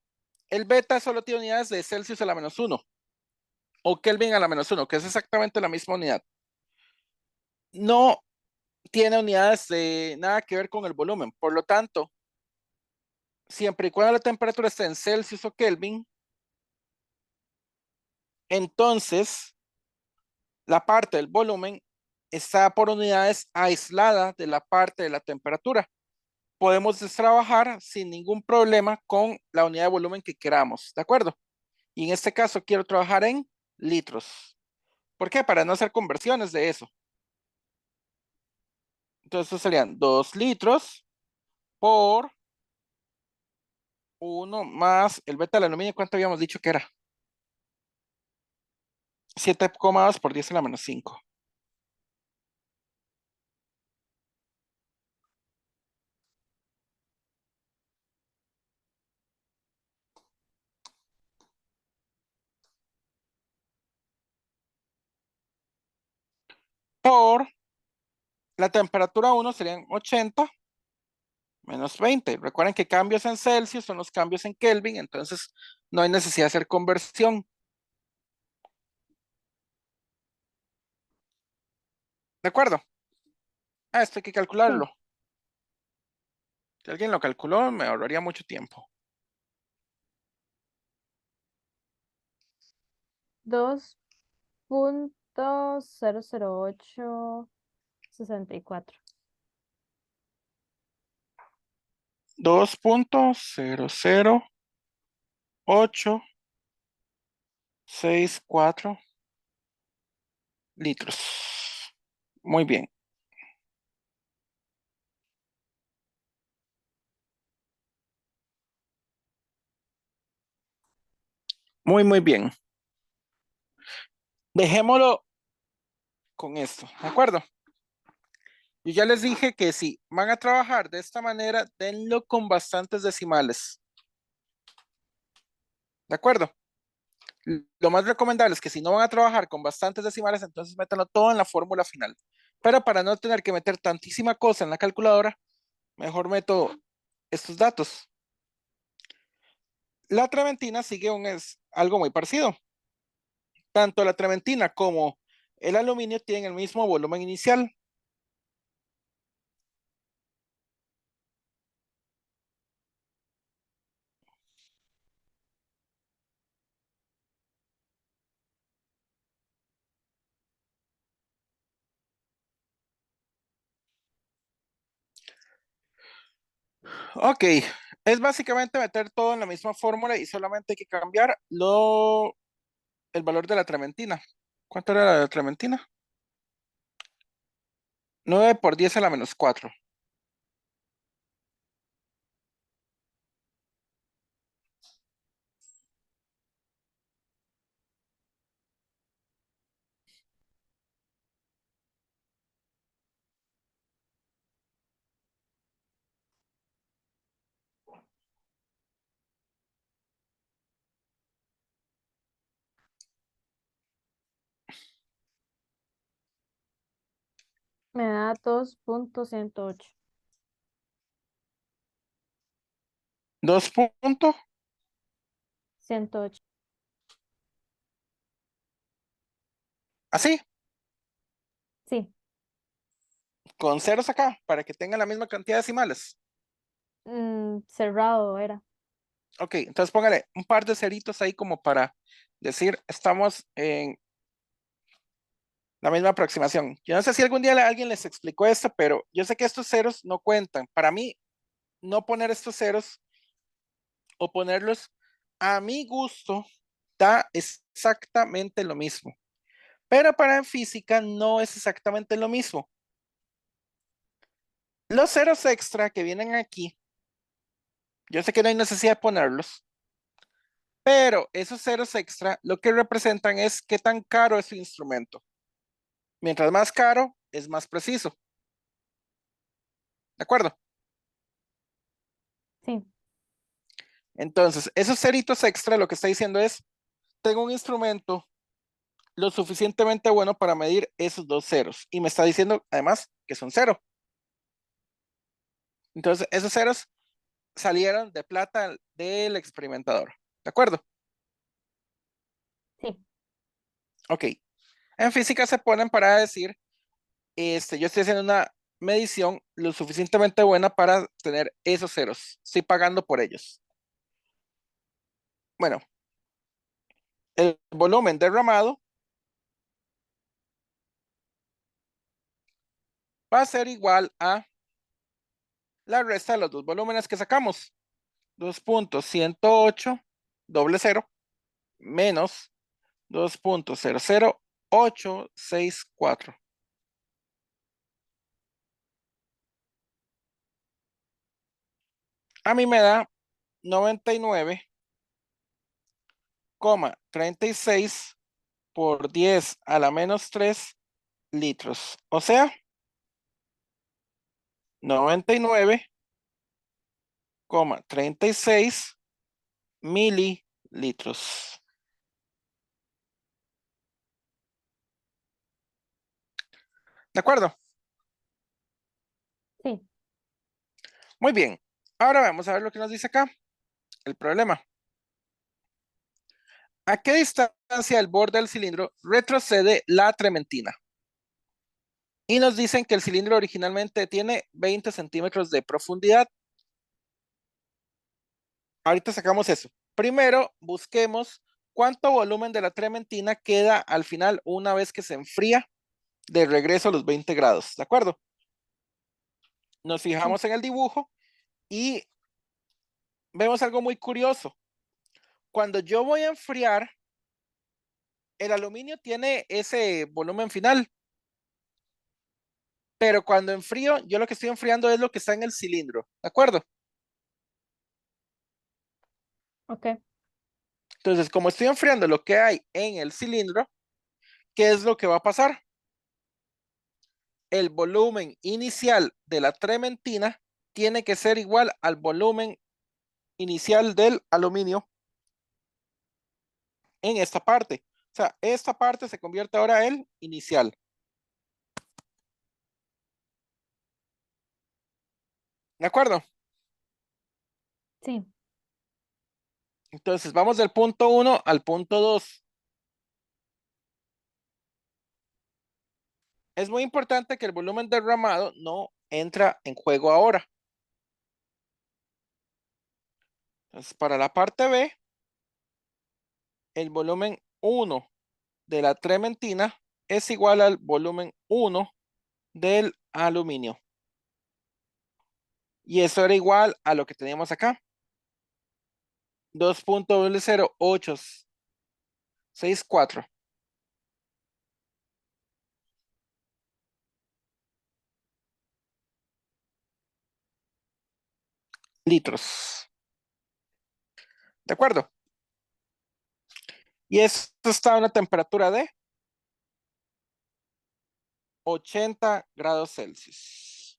el beta solo tiene unidades de Celsius a la -1 o Kelvin a la -1, que es exactamente la misma unidad. No tiene unidades de nada que ver con el volumen. Por lo tanto, siempre y cuando la temperatura esté en Celsius o Kelvin, entonces la parte del volumen está por unidades aislada de la parte de la temperatura. Podemos trabajar sin ningún problema con la unidad de volumen que queramos, ¿de acuerdo? Y en este caso quiero trabajar en litros. ¿Por qué? Para no hacer conversiones de eso. Entonces, eso serían 2 litros por 1 más el beta del aluminio. ¿Cuánto habíamos dicho que era? 7,2 por 10 a la -5. Por la temperatura 1 serían 80 menos 20. Recuerden que cambios en Celsius son los cambios en Kelvin, entonces no hay necesidad de hacer conversión. ¿De acuerdo? Esto hay que Sí. calcularlo. Si alguien lo calculó, me ahorraría mucho tiempo. 2.00864. 2.00864 litros. Muy bien. Muy bien. Dejémoslo con esto, ¿de acuerdo? Yo ya les dije que si van a trabajar de esta manera, denlo con bastantes decimales. ¿De acuerdo? Lo más recomendable es que si no van a trabajar con bastantes decimales, entonces métanlo todo en la fórmula final. Pero para no tener que meter tantísima cosa en la calculadora, mejor meto estos datos. La trementina sigue algo muy parecido. Tanto la trementina como el aluminio tienen el mismo volumen inicial. Ok, es básicamente meter todo en la misma fórmula y solamente hay que cambiar el valor de la trementina. ¿Cuánto era la trementina? 9 por 10 a la menos 4. Me da 2.108. 2 puntos. 108. Así, Sí. con ceros acá, para que tengan la misma cantidad de decimales. Cerrado era. Ok, entonces póngale un par de ceritos ahí como para decir, estamos en la misma aproximación. Yo no sé si algún día alguien les explicó esto, pero yo sé que estos ceros no cuentan. Para mí, no poner estos ceros o ponerlos a mi gusto da exactamente lo mismo. Pero para en física no es exactamente lo mismo. Los ceros extra que vienen aquí, yo sé que no hay necesidad de ponerlos, pero esos ceros extra lo que representan es qué tan caro es su instrumento. Mientras más caro, es más preciso. ¿De acuerdo? Sí. Entonces, esos ceritos extra lo que está diciendo es, tengo un instrumento lo suficientemente bueno para medir esos dos ceros. Y me está diciendo además que son cero. Entonces, esos ceros salieron de plata del experimentador. ¿De acuerdo? Sí. Ok. En física se ponen para decir, yo estoy haciendo una medición lo suficientemente buena para tener esos ceros. Estoy pagando por ellos. Bueno, el volumen derramado va a ser igual a la resta de los dos volúmenes que sacamos. 2.108 doble cero menos 2.00864. A mí me da 99,36 por 10 a la menos 3 litros. O sea, 99,36 mililitros. ¿De acuerdo? Sí. Muy bien. Ahora vamos a ver lo que nos dice acá. El problema. ¿A qué distancia del borde del cilindro retrocede la trementina? Y nos dicen que el cilindro originalmente tiene 20 centímetros de profundidad. Ahorita sacamos eso. Primero, busquemos cuánto volumen de la trementina queda al final una vez que se enfría de regreso a los 20 grados. ¿De acuerdo? Nos Sí. fijamos en el dibujo y vemos algo muy curioso. Cuando yo voy a enfriar, el aluminio tiene ese volumen final, pero cuando enfrío, yo lo que estoy enfriando es lo que está en el cilindro. ¿De acuerdo? Ok. Entonces, como estoy enfriando lo que hay en el cilindro, ¿qué es lo que va a pasar? el volumen inicial de la trementina tiene que ser igual al volumen inicial del aluminio en esta parte. O sea, esta parte se convierte ahora en inicial. ¿De acuerdo? Sí. Entonces, vamos del punto 1 al punto 2. Es muy importante que el volumen derramado no entra en juego ahora. Entonces, para la parte B, el volumen 1 de la trementina es igual al volumen 1 del aluminio. Y eso era igual a lo que teníamos acá. 2.00864 litros. ¿De acuerdo? Y esto está a una temperatura de 80 grados Celsius.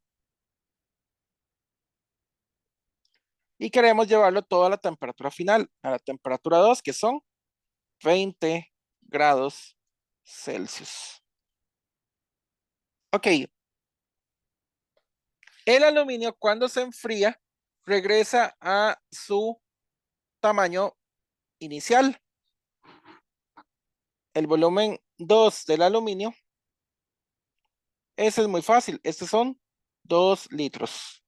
Y queremos llevarlo todo a la temperatura final, a la temperatura 2, que son 20 grados Celsius. Ok. El aluminio, cuando se enfría, regresa a su tamaño inicial. El volumen 2 del aluminio, ese es muy fácil. Estos son 2 litros.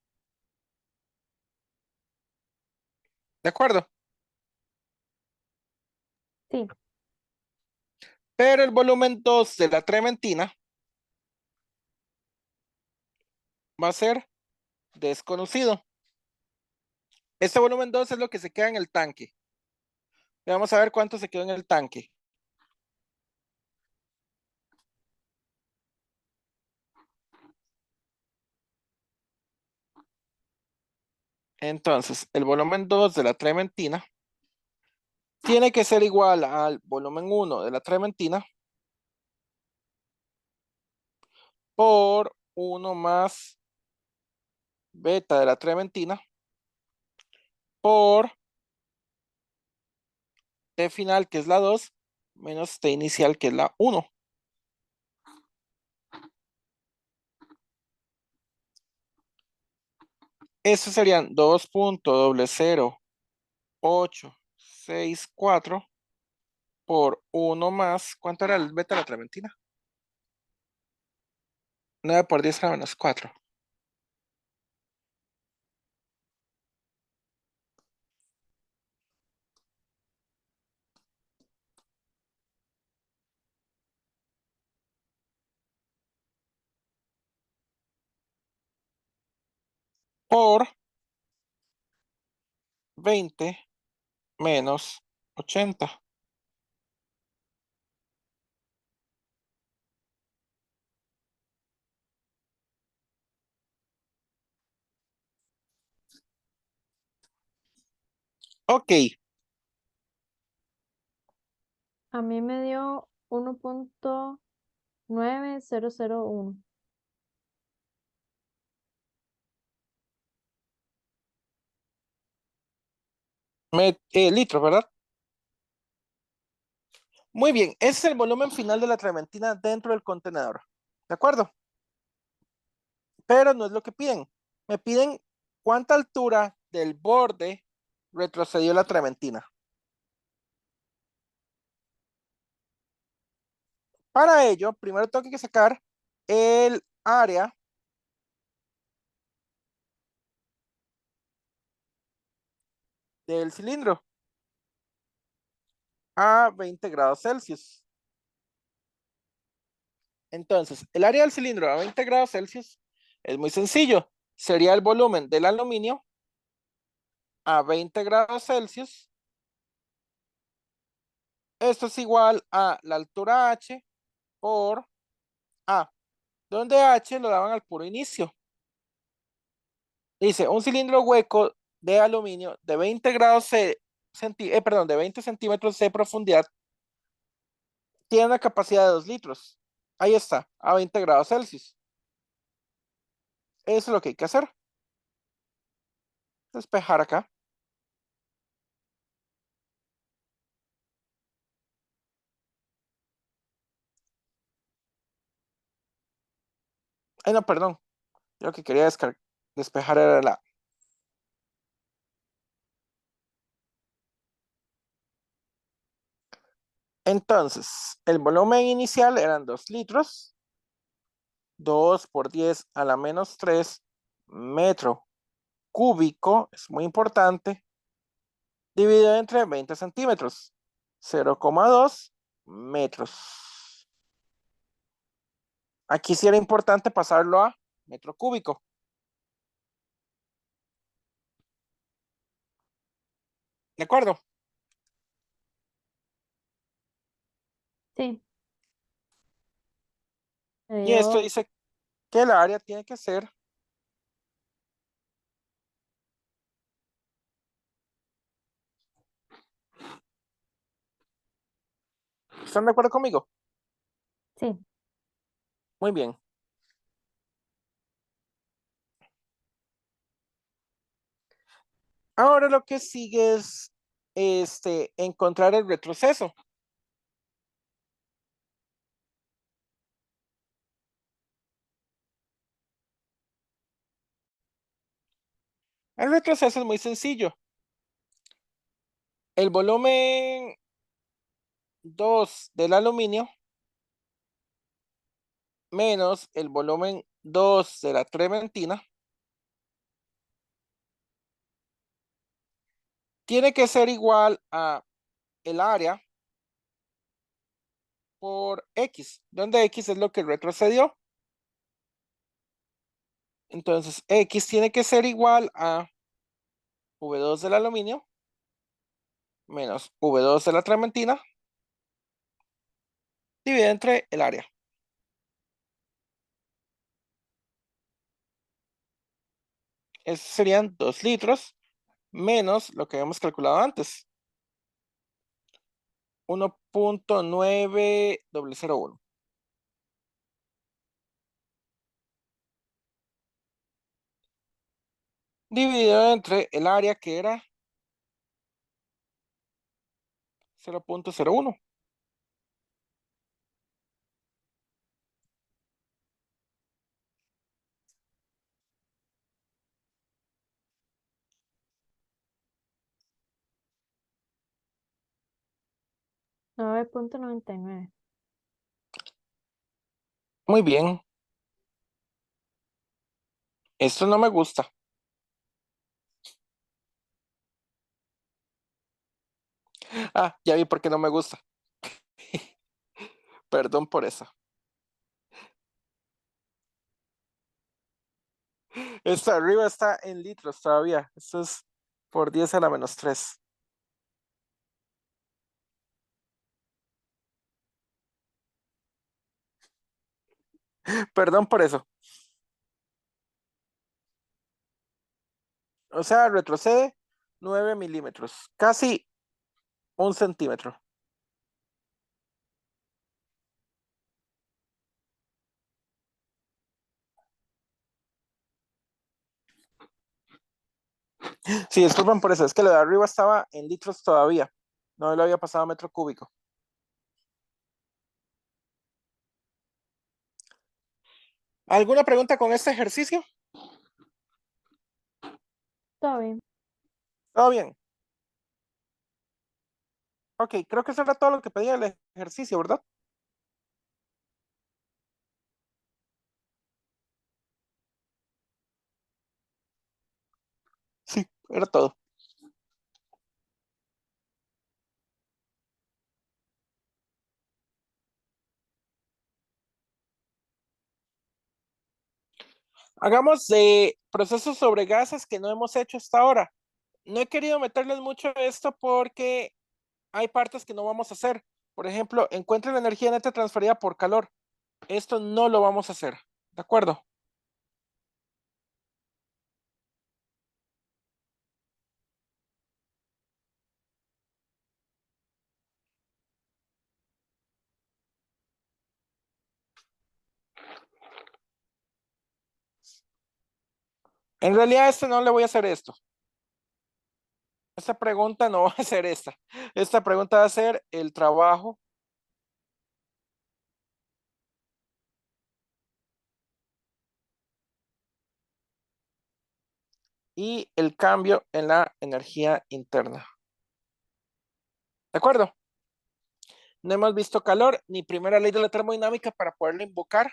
¿De acuerdo? Sí. Pero el volumen 2 de la trementina va a ser desconocido. Este volumen 2 es lo que se queda en el tanque. Vamos a ver cuánto se quedó en el tanque. Entonces, el volumen 2 de la trementina tiene que ser igual al volumen 1 de la trementina por 1 más beta de la trementina por T final, que es la 2, menos T inicial, que es la 1. Estos serían 2.00864 por 1 más, ¿cuánto era el beta de la trementina? 9 por 10 a la menos 4. Por 20 menos 80. Ok, A mí me dio 1.9001. litros, ¿verdad? Muy bien, ese es el volumen final de la trementina dentro del contenedor. ¿De acuerdo? Pero no es lo que piden. Me piden cuánta altura del borde retrocedió la trementina. Para ello, primero tengo que sacar el área del cilindro a 20 grados Celsius. Entonces, el área del cilindro a 20 grados Celsius es muy sencillo. Sería el volumen del aluminio a 20 grados Celsius. Esto es igual a la altura H por A, donde H lo daban al puro inicio. Dice, un cilindro hueco de aluminio de 20 grados de 20 centímetros de profundidad tiene una capacidad de 2 litros. Ahí está, a 20 grados Celsius. Eso es lo que hay que hacer. Despejar acá. Ay, no, perdón. Yo lo que quería despejar era la... Entonces, el volumen inicial eran 2 litros. 2 por 10 a la menos 3 metro cúbico, es muy importante, dividido entre 20 centímetros, 0,2 metros. Aquí sí era importante pasarlo a metro cúbico. ¿De acuerdo? Sí. Me Y esto dio, dice que el área tiene que ser, ¿están de acuerdo conmigo? sí. Muy bien. Ahora lo que sigue es encontrar el retroceso. El retroceso es muy sencillo. El volumen 2 del aluminio menos el volumen 2 de la trementina tiene que ser igual a el área por X, donde X es lo que retrocedió. Entonces, X tiene que ser igual a V2 del aluminio menos V2 de la trementina dividido entre el área. Esos serían 2 litros menos lo que habíamos calculado antes. 1,9001 dividido entre el área que era 0,01. 9,99. Muy bien. Esto no me gusta. Ah, ya vi por qué no me gusta. Perdón por eso. Esta arriba está en litros todavía. Esto es por 10 a la menos 3. Perdón por eso. O sea, retrocede 9 milímetros. Casi 1 centímetro. Sí, disculpen por eso. Es que lo de arriba estaba en litros todavía. No lo había pasado a metro cúbico. ¿Alguna pregunta con este ejercicio? Todo bien. Todo bien. Ok, creo que eso era todo lo que pedía el ejercicio, ¿verdad? Sí, era todo. Hagamos de procesos sobre gases que no hemos hecho hasta ahora. No he querido meterles mucho a esto porque hay partes que no vamos a hacer. Por ejemplo, encuentre la energía neta transferida por calor. Esto no lo vamos a hacer. ¿De acuerdo? En realidad, este no le voy a hacer esto. Esta pregunta no va a ser esta. Esta pregunta va a ser el trabajo y el cambio en la energía interna. ¿De acuerdo? No hemos visto calor ni primera ley de la termodinámica para poderlo invocar.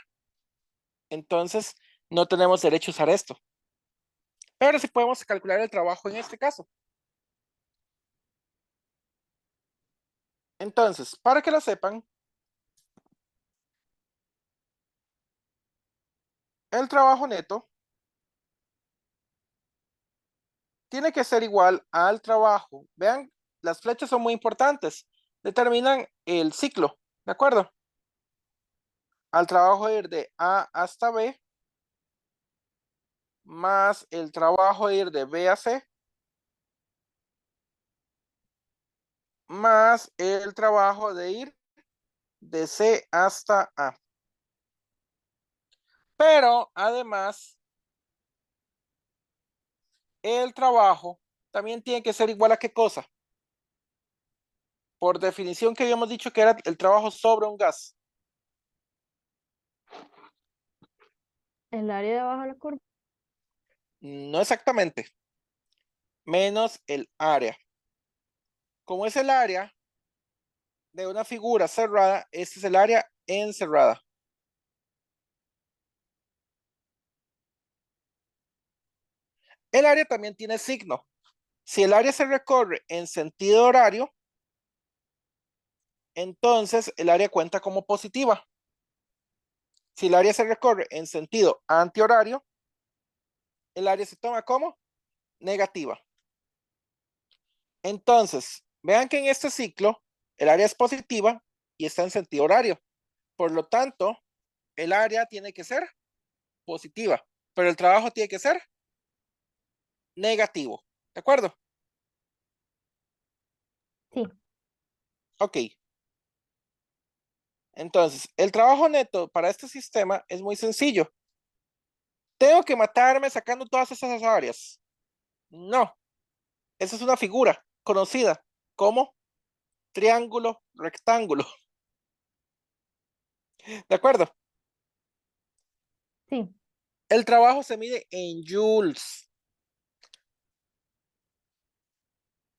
Entonces, no tenemos derecho a usar esto. Pero sí podemos calcular el trabajo en este caso. Entonces, para que lo sepan, el trabajo neto tiene que ser igual al trabajo. Vean, las flechas son muy importantes. Determinan el ciclo, ¿de acuerdo? Al trabajo de ir de A hasta B, más el trabajo de ir de B a C, más el trabajo de ir de C hasta A. Pero además, el trabajo también tiene que ser igual a qué cosa. Por definición que habíamos dicho que era el trabajo sobre un gas. El área de abajo de la curva. No exactamente. Menos el área. Como es el área de una figura cerrada, este es el área encerrada. El área también tiene signo. Si el área se recorre en sentido horario, entonces el área cuenta como positiva. Si el área se recorre en sentido antihorario, el área se toma como negativa. Entonces, vean que en este ciclo el área es positiva y está en sentido horario. Por lo tanto, el área tiene que ser positiva, pero el trabajo tiene que ser negativo. ¿De acuerdo? Sí, Ok. Entonces, el trabajo neto para este sistema es muy sencillo. ¿Tengo que matarme sacando todas esas áreas? No. Esa es una figura conocida como triángulo rectángulo. ¿De acuerdo? sí, El trabajo se mide en joules.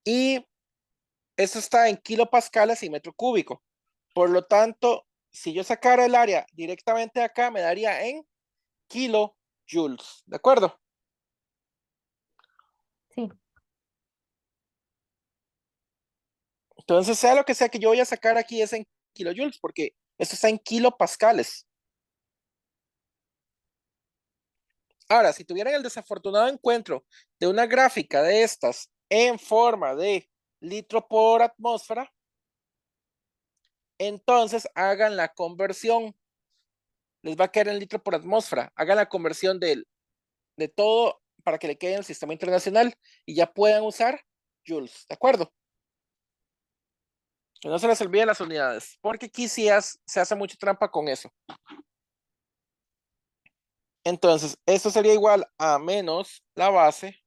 Y eso está en kilopascales y metro cúbico. Por lo tanto, si yo sacara el área directamente acá, me daría en kilojoules. ¿De acuerdo? sí, Entonces, sea lo que sea que yo voy a sacar aquí es en kilojoules, porque esto está en kilopascales. Ahora, si tuvieran el desafortunado encuentro de una gráfica de estas en forma de litro por atmósfera, entonces hagan la conversión. Les va a quedar en litro por atmósfera. Hagan la conversión de todo para que le quede en el sistema internacional y ya puedan usar joules. ¿De acuerdo? Que no se les olviden las unidades, porque aquí sí se hace mucha trampa con eso. Entonces, esto sería igual a menos la base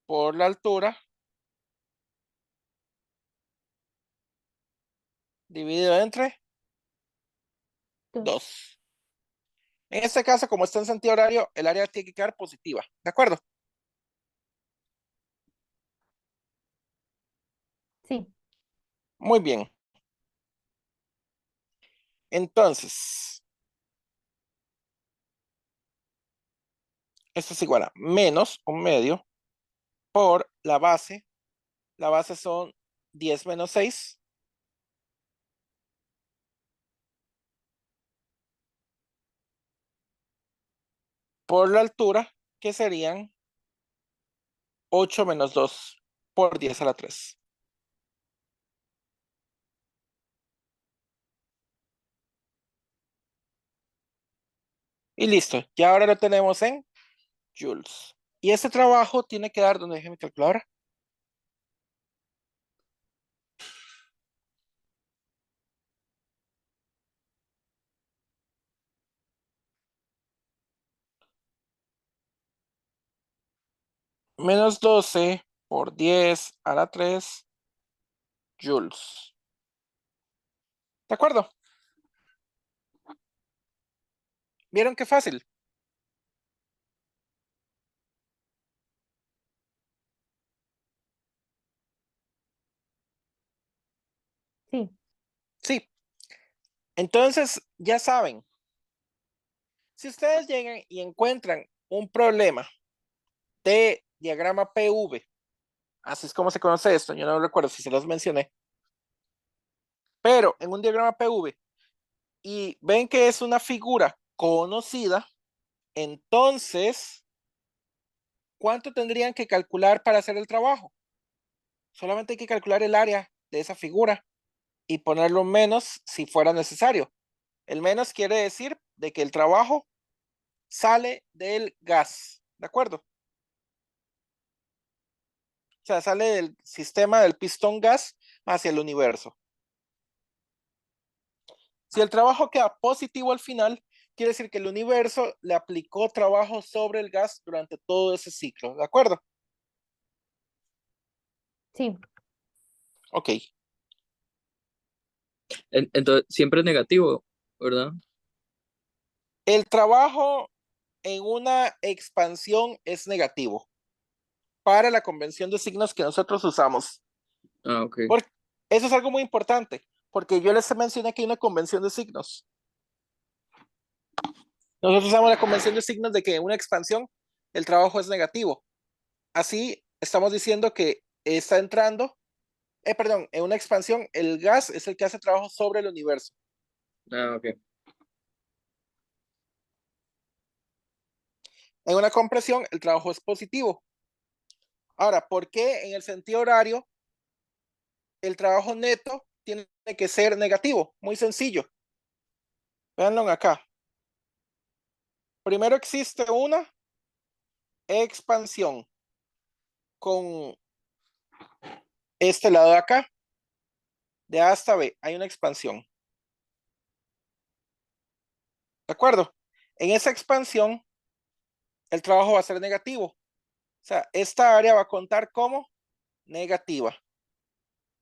por la altura dividido entre dos. 2. En este caso, como está en sentido horario, el área tiene que quedar positiva. ¿De acuerdo? Sí, Muy bien. Entonces, esto es igual a menos un medio por la base. La base son 10 menos 6 por la altura, que serían 8 menos 2 por 10 a la 3. Y listo, ya ahora lo tenemos en joules. Y este trabajo tiene que dar, donde déjeme calcular, Menos 12 por 10 a la 3 joules. ¿De acuerdo? ¿Vieron qué fácil? Sí, Sí. Entonces, ya saben, si ustedes llegan y encuentran un problema de diagrama PV, así es como se conoce esto, yo no recuerdo si se los mencioné, pero en un diagrama PV y ven que es una figura conocida, entonces, ¿cuánto tendrían que calcular para hacer el trabajo? Solamente hay que calcular el área de esa figura y ponerlo menos si fuera necesario. El menos quiere decir de que el trabajo sale del gas, ¿de acuerdo? O sea, sale del sistema del pistón gas hacia el universo. Si el trabajo queda positivo al final, quiere decir que el universo le aplicó trabajo sobre el gas durante todo ese ciclo, ¿de acuerdo? sí, Ok. Entonces, siempre es negativo, ¿verdad? El trabajo en una expansión es negativo para la convención de signos que nosotros usamos. Ah, ok. Porque eso es algo muy importante, porque yo les mencioné que hay una convención de signos. Nosotros usamos la convención de signos de que en una expansión el trabajo es negativo. Así estamos diciendo que está entrando, perdón, en una expansión el gas es el que hace trabajo sobre el universo. Ah, ok. En una compresión el trabajo es positivo. Ahora, ¿por qué en el sentido horario el trabajo neto tiene que ser negativo? Muy sencillo. Veanlo acá. Primero existe una expansión con este lado de acá, de A hasta B, hay una expansión. ¿De acuerdo? En esa expansión, el trabajo va a ser negativo. O sea, esta área va a contar como negativa.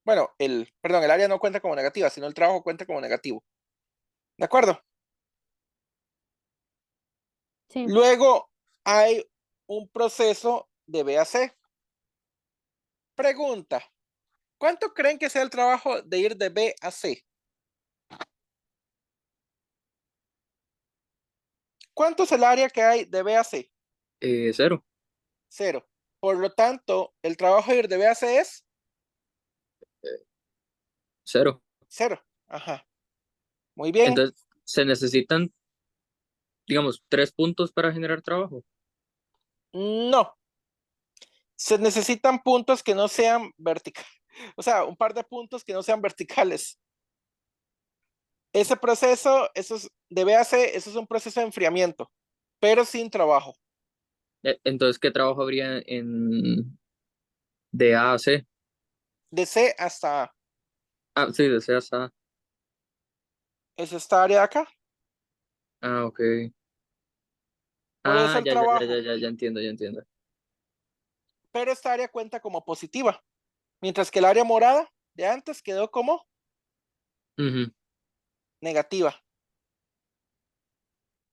Bueno, perdón, el área no cuenta como negativa, sino el trabajo cuenta como negativo. ¿De acuerdo? sí. Luego hay un proceso de B a C. Pregunta, ¿cuánto creen que sea el trabajo de ir de B a C? ¿Cuánto es el área que hay de B a C? 0. 0. Por lo tanto, el trabajo de ir de B a C es 0. 0. Ajá. Muy bien. Entonces, se necesitan, digamos, 3 puntos para generar trabajo. No. Se necesitan puntos que no sean verticales. O sea, un par de puntos que no sean verticales. Ese proceso, eso es de B a C, eso es un proceso de enfriamiento, pero sin trabajo. Entonces, ¿qué trabajo habría en de A a C? De C hasta A. Ah, sí, de C hasta A. Es esta área de acá. Ah, ok. Por eso Ah, el trabajo. ya entiendo, ya entiendo. Pero esta área cuenta como positiva. Mientras que el área morada de antes quedó como Ujú. negativa.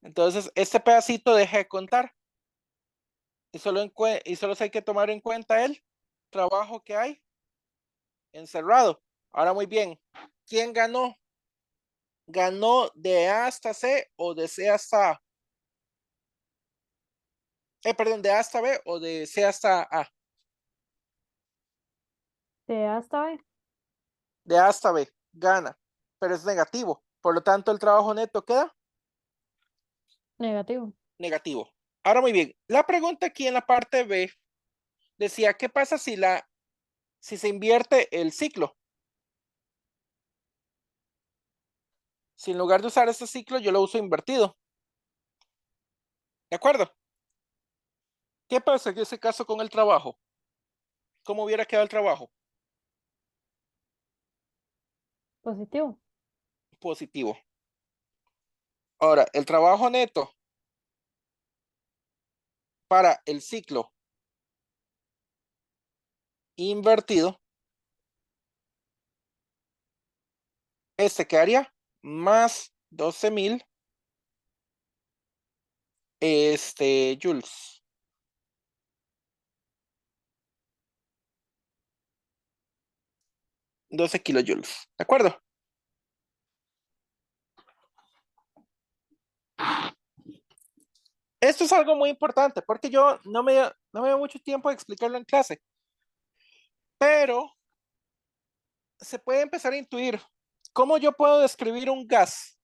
Entonces, este pedacito deja de contar. Y solo hay que tomar en cuenta el trabajo que hay encerrado. Ahora muy bien, ¿quién ganó? ¿Ganó de A hasta C o de C hasta A? Perdón, de A hasta B o de C hasta A. De A hasta B, De A hasta B, gana, pero es negativo. Por lo tanto, el trabajo neto queda negativo. negativo. Ahora muy bien, la pregunta aquí en la parte B decía, ¿qué pasa si se invierte el ciclo? Si en lugar de usar este ciclo, yo lo uso invertido. ¿De acuerdo? ¿Qué pasa en ese caso con el trabajo? ¿Cómo hubiera quedado el trabajo? Positivo. Positivo. Ahora, el trabajo neto para el ciclo invertido, este quedaría más 12.000 joules. 12 kilojoules, ¿de acuerdo? Esto es algo muy importante porque yo no me dio mucho tiempo de explicarlo en clase, pero se puede empezar a intuir cómo yo puedo describir un gas.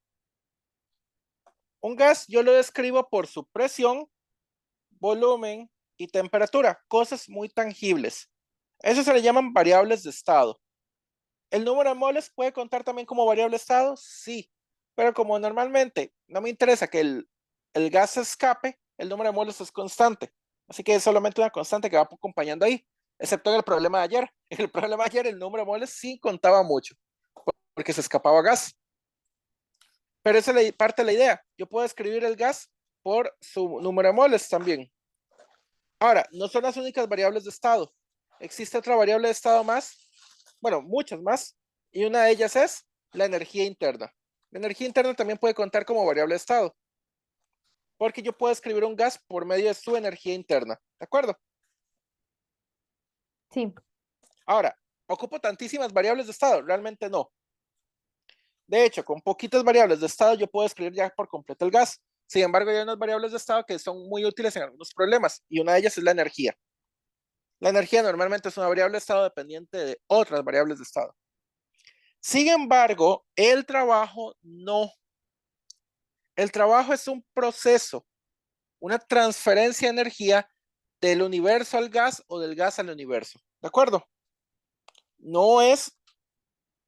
Un gas yo lo describo por su presión, volumen y temperatura, cosas muy tangibles. Eso se le llaman variables de estado. ¿El número de moles puede contar también como variable de estado? Sí, pero como normalmente no me interesa que el gas se escape, el número de moles es constante. Así que es solamente una constante que va acompañando ahí, excepto en el problema de ayer. En el problema de ayer el número de moles sí contaba mucho, porque se escapaba gas. Pero esa es parte de la idea. Yo puedo escribir el gas por su número de moles también. Ahora, no son las únicas variables de estado. Existe otra variable de estado más, bueno, muchas más, y una de ellas es la energía interna. La energía interna también puede contar como variable de estado, porque yo puedo escribir un gas por medio de su energía interna, ¿de acuerdo? Sí, Ahora, ¿ocupo tantísimas variables de estado? Realmente no. De hecho, con poquitas variables de estado yo puedo escribir ya por completo el gas. Sin embargo, hay unas variables de estado que son muy útiles en algunos problemas, y una de ellas es la energía. La energía normalmente es una variable de estado dependiente de otras variables de estado. Sin embargo, el trabajo no. El trabajo es un proceso, una transferencia de energía del universo al gas o del gas al universo. ¿De acuerdo? No es,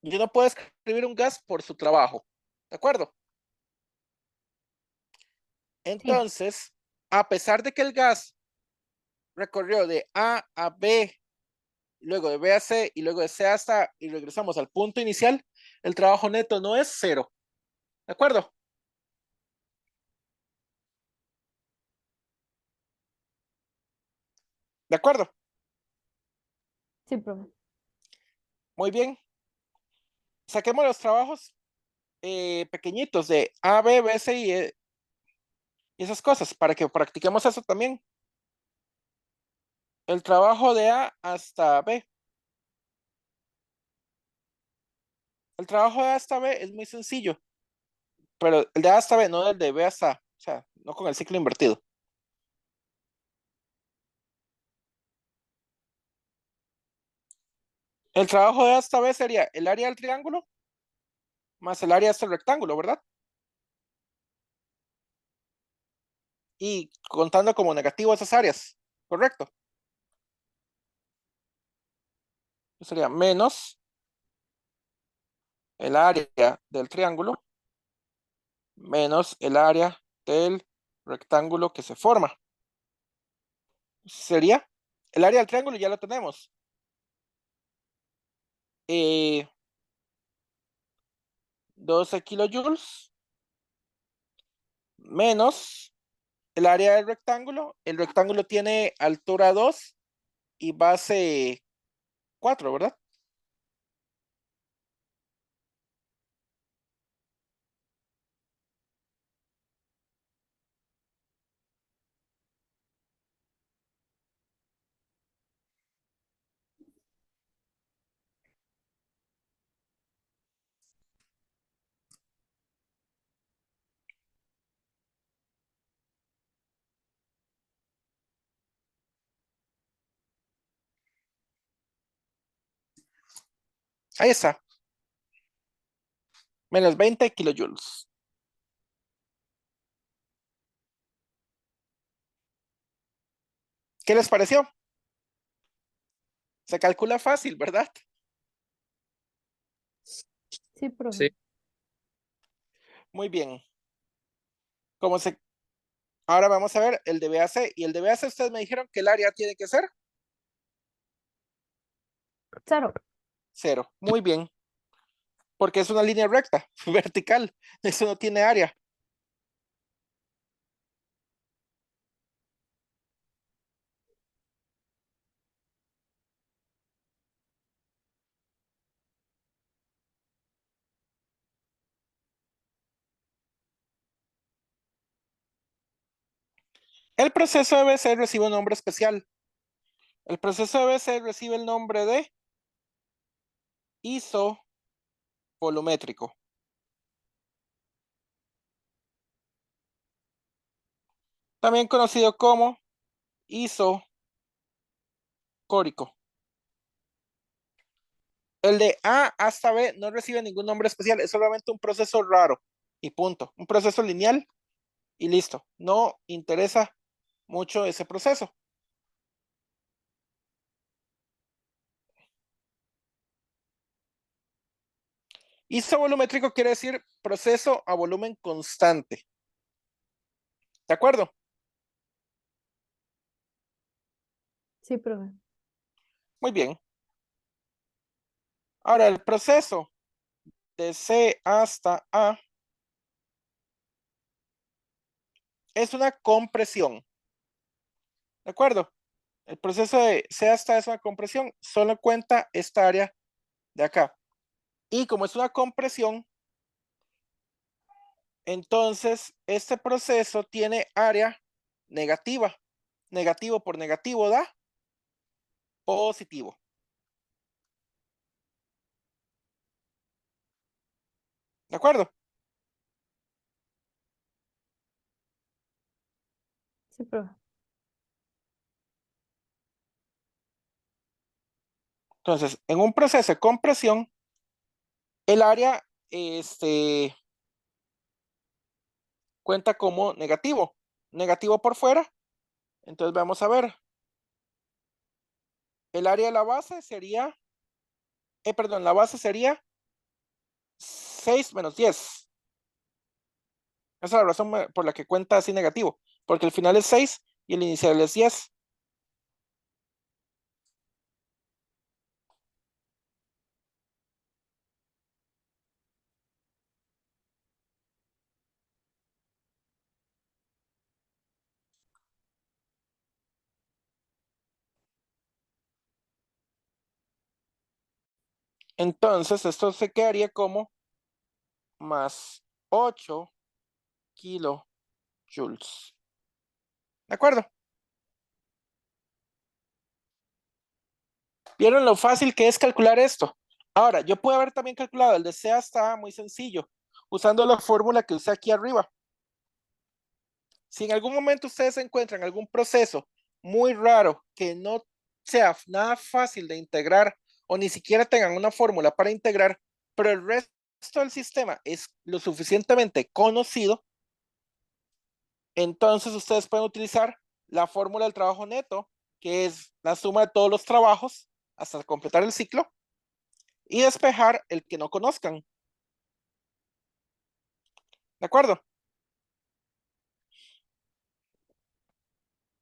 yo no puedo escribir un gas por su trabajo. ¿De acuerdo? sí, Entonces, a pesar de que el gas recorrió de A a B, luego de B a C y luego de C hasta y regresamos al punto inicial, el trabajo neto no es cero. ¿De acuerdo? ¿De acuerdo? sí, profe. Muy bien. Saquemos los trabajos pequeñitos de A, B, B, C y esas cosas para que practiquemos eso también. El trabajo de A hasta B. El trabajo de A hasta B es muy sencillo, pero el de A hasta B, no el de B hasta A, o sea, no con el ciclo invertido. El trabajo de A hasta B sería el área del triángulo más el área de este rectángulo, ¿verdad? Y contando como negativo esas áreas, ¿correcto? Sería menos el área del triángulo menos el área del rectángulo que se forma. Sería el área del triángulo, ya lo tenemos. 12 kilojoules menos el área del rectángulo. El rectángulo tiene altura 2 y base 4, ¿verdad? Ahí está. Menos 20 kilojoules. ¿Qué les pareció? Se calcula fácil, ¿verdad? Sí, profe. Sí, Muy bien. Como se... Ahora vamos a ver el de BAC. Y el de BAC ustedes me dijeron que el área tiene que ser Cero. 0. Muy bien. Porque es una línea recta, vertical. Eso no tiene área. El proceso de BC recibe un nombre especial. El proceso de BC recibe el nombre de isovolumétrico. También conocido como isocórico. El de A hasta B no recibe ningún nombre especial, es solamente un proceso raro y punto. Un proceso lineal y listo. No interesa mucho ese proceso. Isovolumétrico quiere decir proceso a volumen constante. ¿De acuerdo? Sí, profe. Muy bien. Ahora, el proceso de C hasta A es una compresión. ¿De acuerdo? El proceso de C hasta A es una compresión. Solo cuenta esta área de acá. Y como es una compresión, entonces este proceso tiene área negativa. Negativo por negativo da positivo. ¿De acuerdo? Sí, profe. Entonces, en un proceso de compresión, el área cuenta como negativo. Negativo por fuera. Entonces vamos a ver. El área de la base sería, perdón, la base sería 6 menos 10. Esa es la razón por la que cuenta así negativo. Porque el final es 6 y el inicial es 10. Entonces, esto se quedaría como más 8 kilojoules. ¿De acuerdo? ¿Vieron lo fácil que es calcular esto? Ahora, yo puedo haber también calculado el de C hasta A muy sencillo, usando la fórmula que usé aquí arriba. Si en algún momento ustedes encuentran algún proceso muy raro que no sea nada fácil de integrar o ni siquiera tengan una fórmula para integrar, pero el resto del sistema es lo suficientemente conocido, entonces ustedes pueden utilizar la fórmula del trabajo neto, que es la suma de todos los trabajos hasta completar el ciclo, y despejar el que no conozcan. ¿De acuerdo?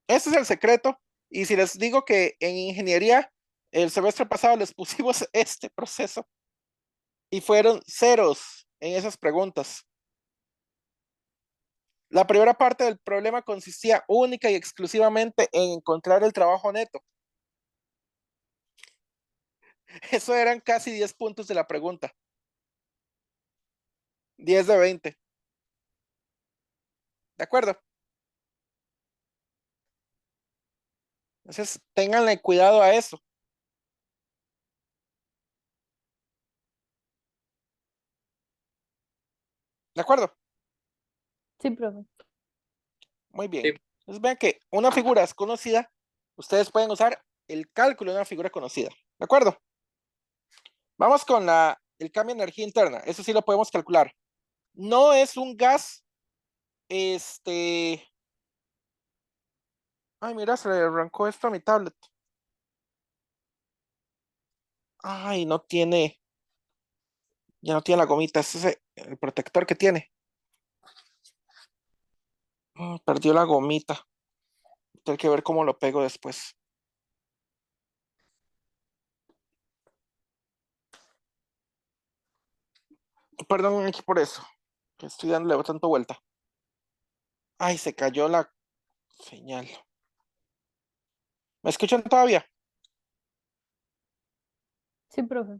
Ese es el secreto. Y si les digo que en ingeniería el semestre pasado les pusimos este proceso y fueron ceros en esas preguntas. La primera parte del problema consistía única y exclusivamente en encontrar el trabajo neto. Eso eran casi 10 puntos de la pregunta. 10 de 20. ¿De acuerdo? Entonces, ténganle cuidado a eso. ¿De acuerdo? Sí, profe. Muy bien. Sí. Entonces, vean que una figura es conocida. Ustedes pueden usar el cálculo de una figura conocida. ¿De acuerdo? Vamos con el cambio de energía interna. Eso sí lo podemos calcular. No es un gas, Ay, mira, se le arrancó esto a mi tablet. Ay, ya no tiene la gomita. Ese es el protector que tiene. Perdió la gomita. Tengo que ver cómo lo pego después. Perdón aquí por eso. Que estoy dándole tanto vuelta. Ay, se cayó la señal. ¿Me escuchan todavía? Sí, profe.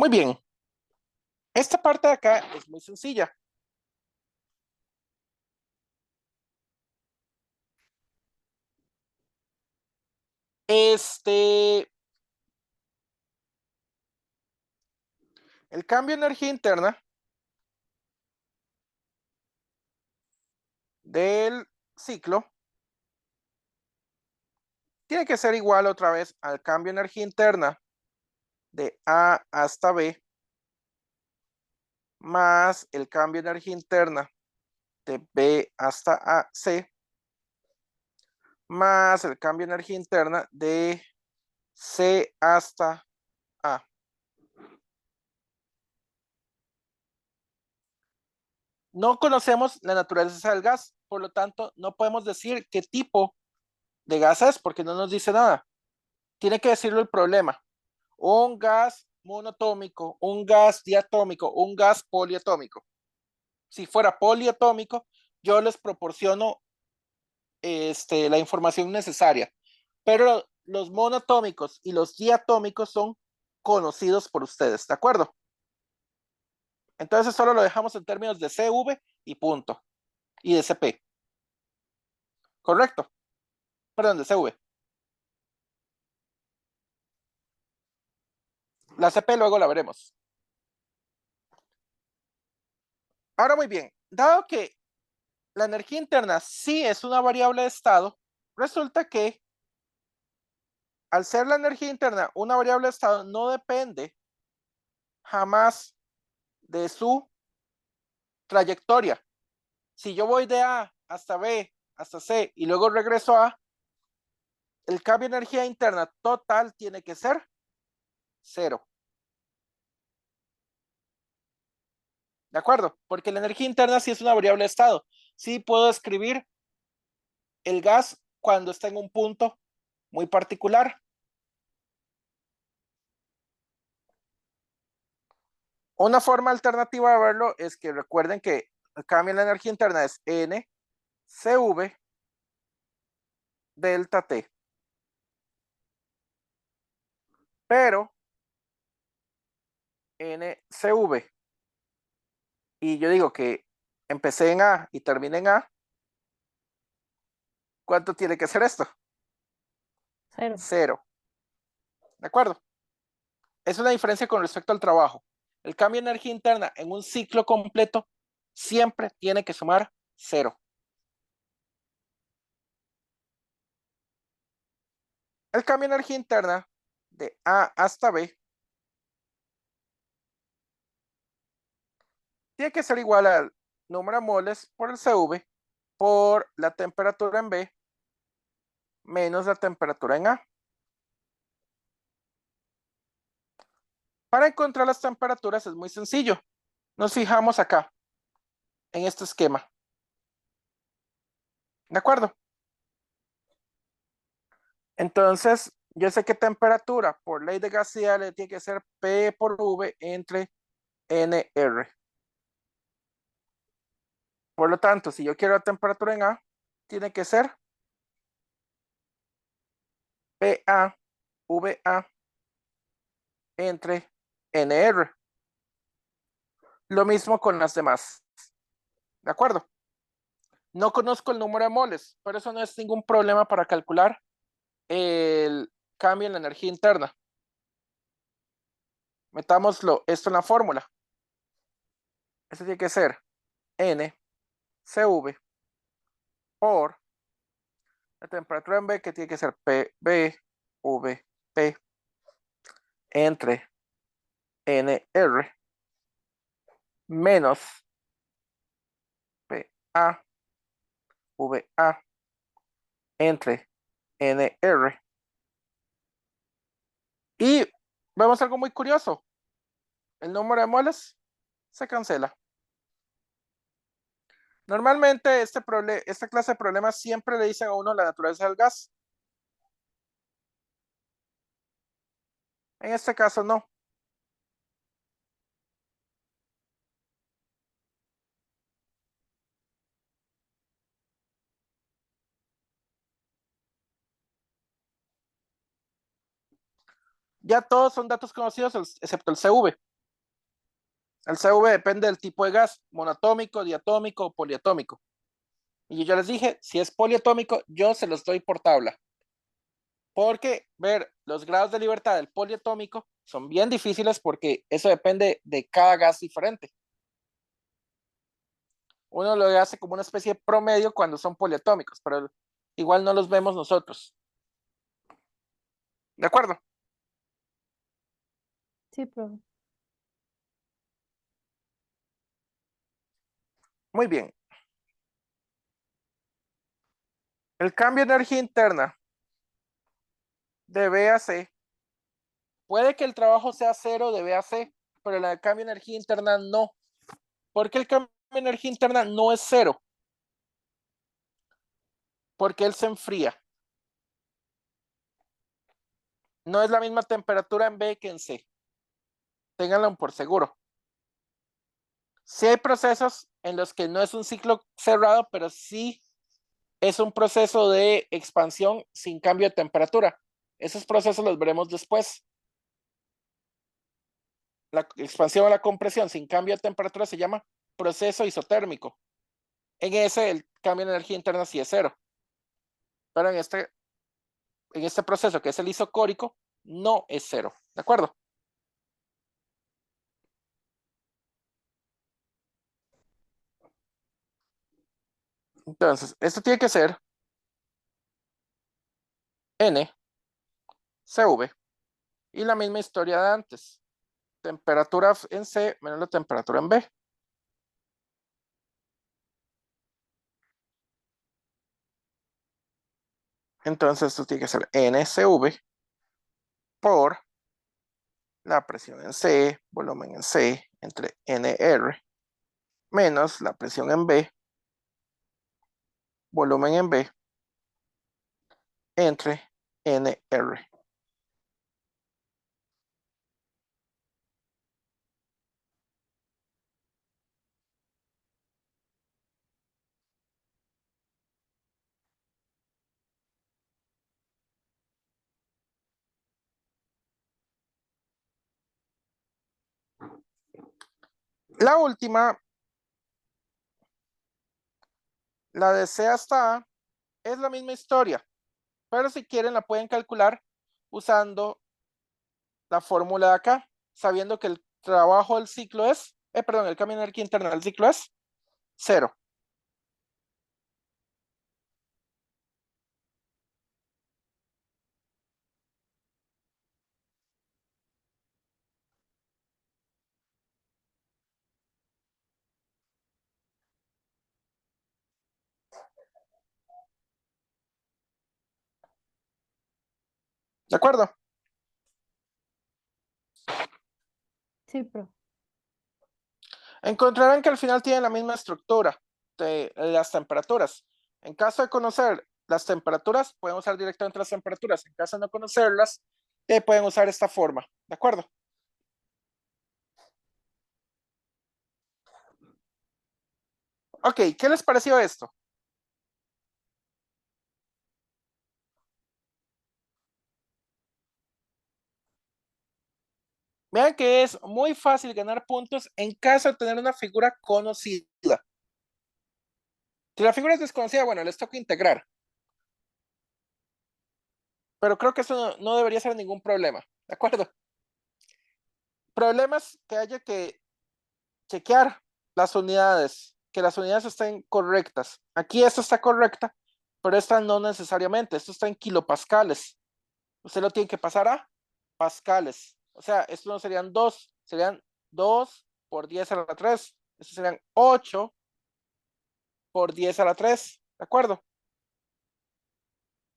Muy bien. Esta parte de acá es muy sencilla. El cambio de energía interna del ciclo tiene que ser igual otra vez al cambio de energía interna de A hasta B más el cambio de energía interna de B hasta C más el cambio de energía interna de C hasta A. No conocemos la naturaleza del gas, por lo tanto, no podemos decir qué tipo de gas es porque no nos dice nada. Tiene que decirlo el problema. Un gas monoatómico, un gas diatómico, un gas poliatómico. Si fuera poliatómico, yo les proporciono la información necesaria. Pero los monoatómicos y los diatómicos son conocidos por ustedes, ¿de acuerdo? Entonces solo lo dejamos en términos de CV y punto. Y de CP. ¿Correcto? Perdón, de CV. La CP luego la veremos. Ahora muy bien, dado que la energía interna sí es una variable de estado, resulta que al ser la energía interna una variable de estado no depende jamás de su trayectoria. Si yo voy de A hasta B hasta C y luego regreso a A, el cambio de energía interna total tiene que ser 0. ¿De acuerdo? Porque la energía interna sí es una variable de estado. Sí puedo escribir el gas cuando está en un punto muy particular. Una forma alternativa de verlo es que recuerden que el cambio en la energía interna es NCV delta T. Pero NCV, y yo digo que empecé en A y terminé en A, ¿cuánto tiene que ser esto? 0. 0. ¿De acuerdo? Es una diferencia con respecto al trabajo. El cambio de energía interna en un ciclo completo siempre tiene que sumar 0. El cambio de energía interna de A hasta B tiene que ser igual al número de moles por el CV por la temperatura en B menos la temperatura en A. Para encontrar las temperaturas es muy sencillo. Nos fijamos acá, en este esquema. ¿De acuerdo? Entonces, yo sé que temperatura por ley de gasidad tiene que ser P por V entre NR. Por lo tanto, si yo quiero la temperatura en A, tiene que ser PA, VA entre NR. Lo mismo con las demás. ¿De acuerdo? No conozco el número de moles, pero eso no es ningún problema para calcular el cambio en la energía interna. Metámoslo esto en la fórmula. Esto tiene que ser NCV por la temperatura en B, que tiene que ser PBVP entre NR menos PAVA entre NR. Y vemos algo muy curioso. El número de moles se cancela. Normalmente esta clase de problemas siempre le dicen a uno la naturaleza del gas. En este caso no. Ya todos son datos conocidos excepto el CV. El CV depende del tipo de gas, monoatómico, diatómico o poliatómico. Y yo ya les dije, si es poliatómico, yo se los doy por tabla. Porque ver los grados de libertad del poliatómico son bien difíciles porque eso depende de cada gas diferente. Uno lo hace como una especie de promedio cuando son poliatómicos, pero igual no los vemos nosotros. ¿De acuerdo? Sí, profe. Muy bien. El cambio de energía interna de B a C. Puede que el trabajo sea 0 de B a C, pero el cambio de energía interna no. ¿Por qué el cambio de energía interna no es 0? Porque él se enfría. No es la misma temperatura en B que en C. Ténganlo por seguro. Sí hay procesos en los que no es un ciclo cerrado, pero sí es un proceso de expansión sin cambio de temperatura. Esos procesos los veremos después. La expansión o la compresión sin cambio de temperatura se llama proceso isotérmico. En ese el cambio de energía interna sí es 0. Pero en este proceso que es el isocórico no es 0. ¿De acuerdo? Entonces, esto tiene que ser N, CV. Y la misma historia de antes. Temperatura en C menos la temperatura en B. Entonces, esto tiene que ser NCV por la presión en C, volumen en C, entre NR, menos la presión en B, volumen en B, entre NR. La última, la de C hasta A, es la misma historia, pero si quieren la pueden calcular usando la fórmula de acá, sabiendo que el trabajo del ciclo es, perdón, el cambio de energía interna del ciclo es 0. ¿De acuerdo? Sí, profe. Encontrarán que al final tienen la misma estructura de las temperaturas. En caso de conocer las temperaturas, pueden usar directamente las temperaturas. En caso de no conocerlas, pueden usar esta forma. ¿De acuerdo? Ok, ¿qué les pareció esto? Vean que es muy fácil ganar puntos en caso de tener una figura conocida. Si la figura es desconocida, bueno, les toca integrar. Pero creo que eso no debería ser ningún problema. ¿De acuerdo? Problemas que haya que chequear las unidades, que las unidades estén correctas. Aquí esto está correcta, pero esta no necesariamente. Esto está en kilopascales. Usted lo tiene que pasar a pascales. O sea, esto no serían 2, serían 2 por 10 a la 3. Estos serían 8 por 10 a la 3. ¿De acuerdo?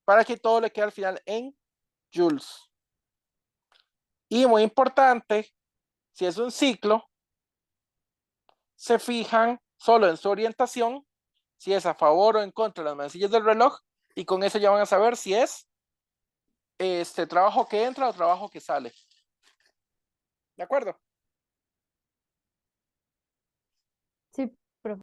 Para que todo le quede al final en joules. Y muy importante, si es un ciclo, se fijan solo en su orientación, si es a favor o en contra de las manecillas del reloj, y con eso ya van a saber si es trabajo que entra o trabajo que sale. ¿De acuerdo? Sí, profe.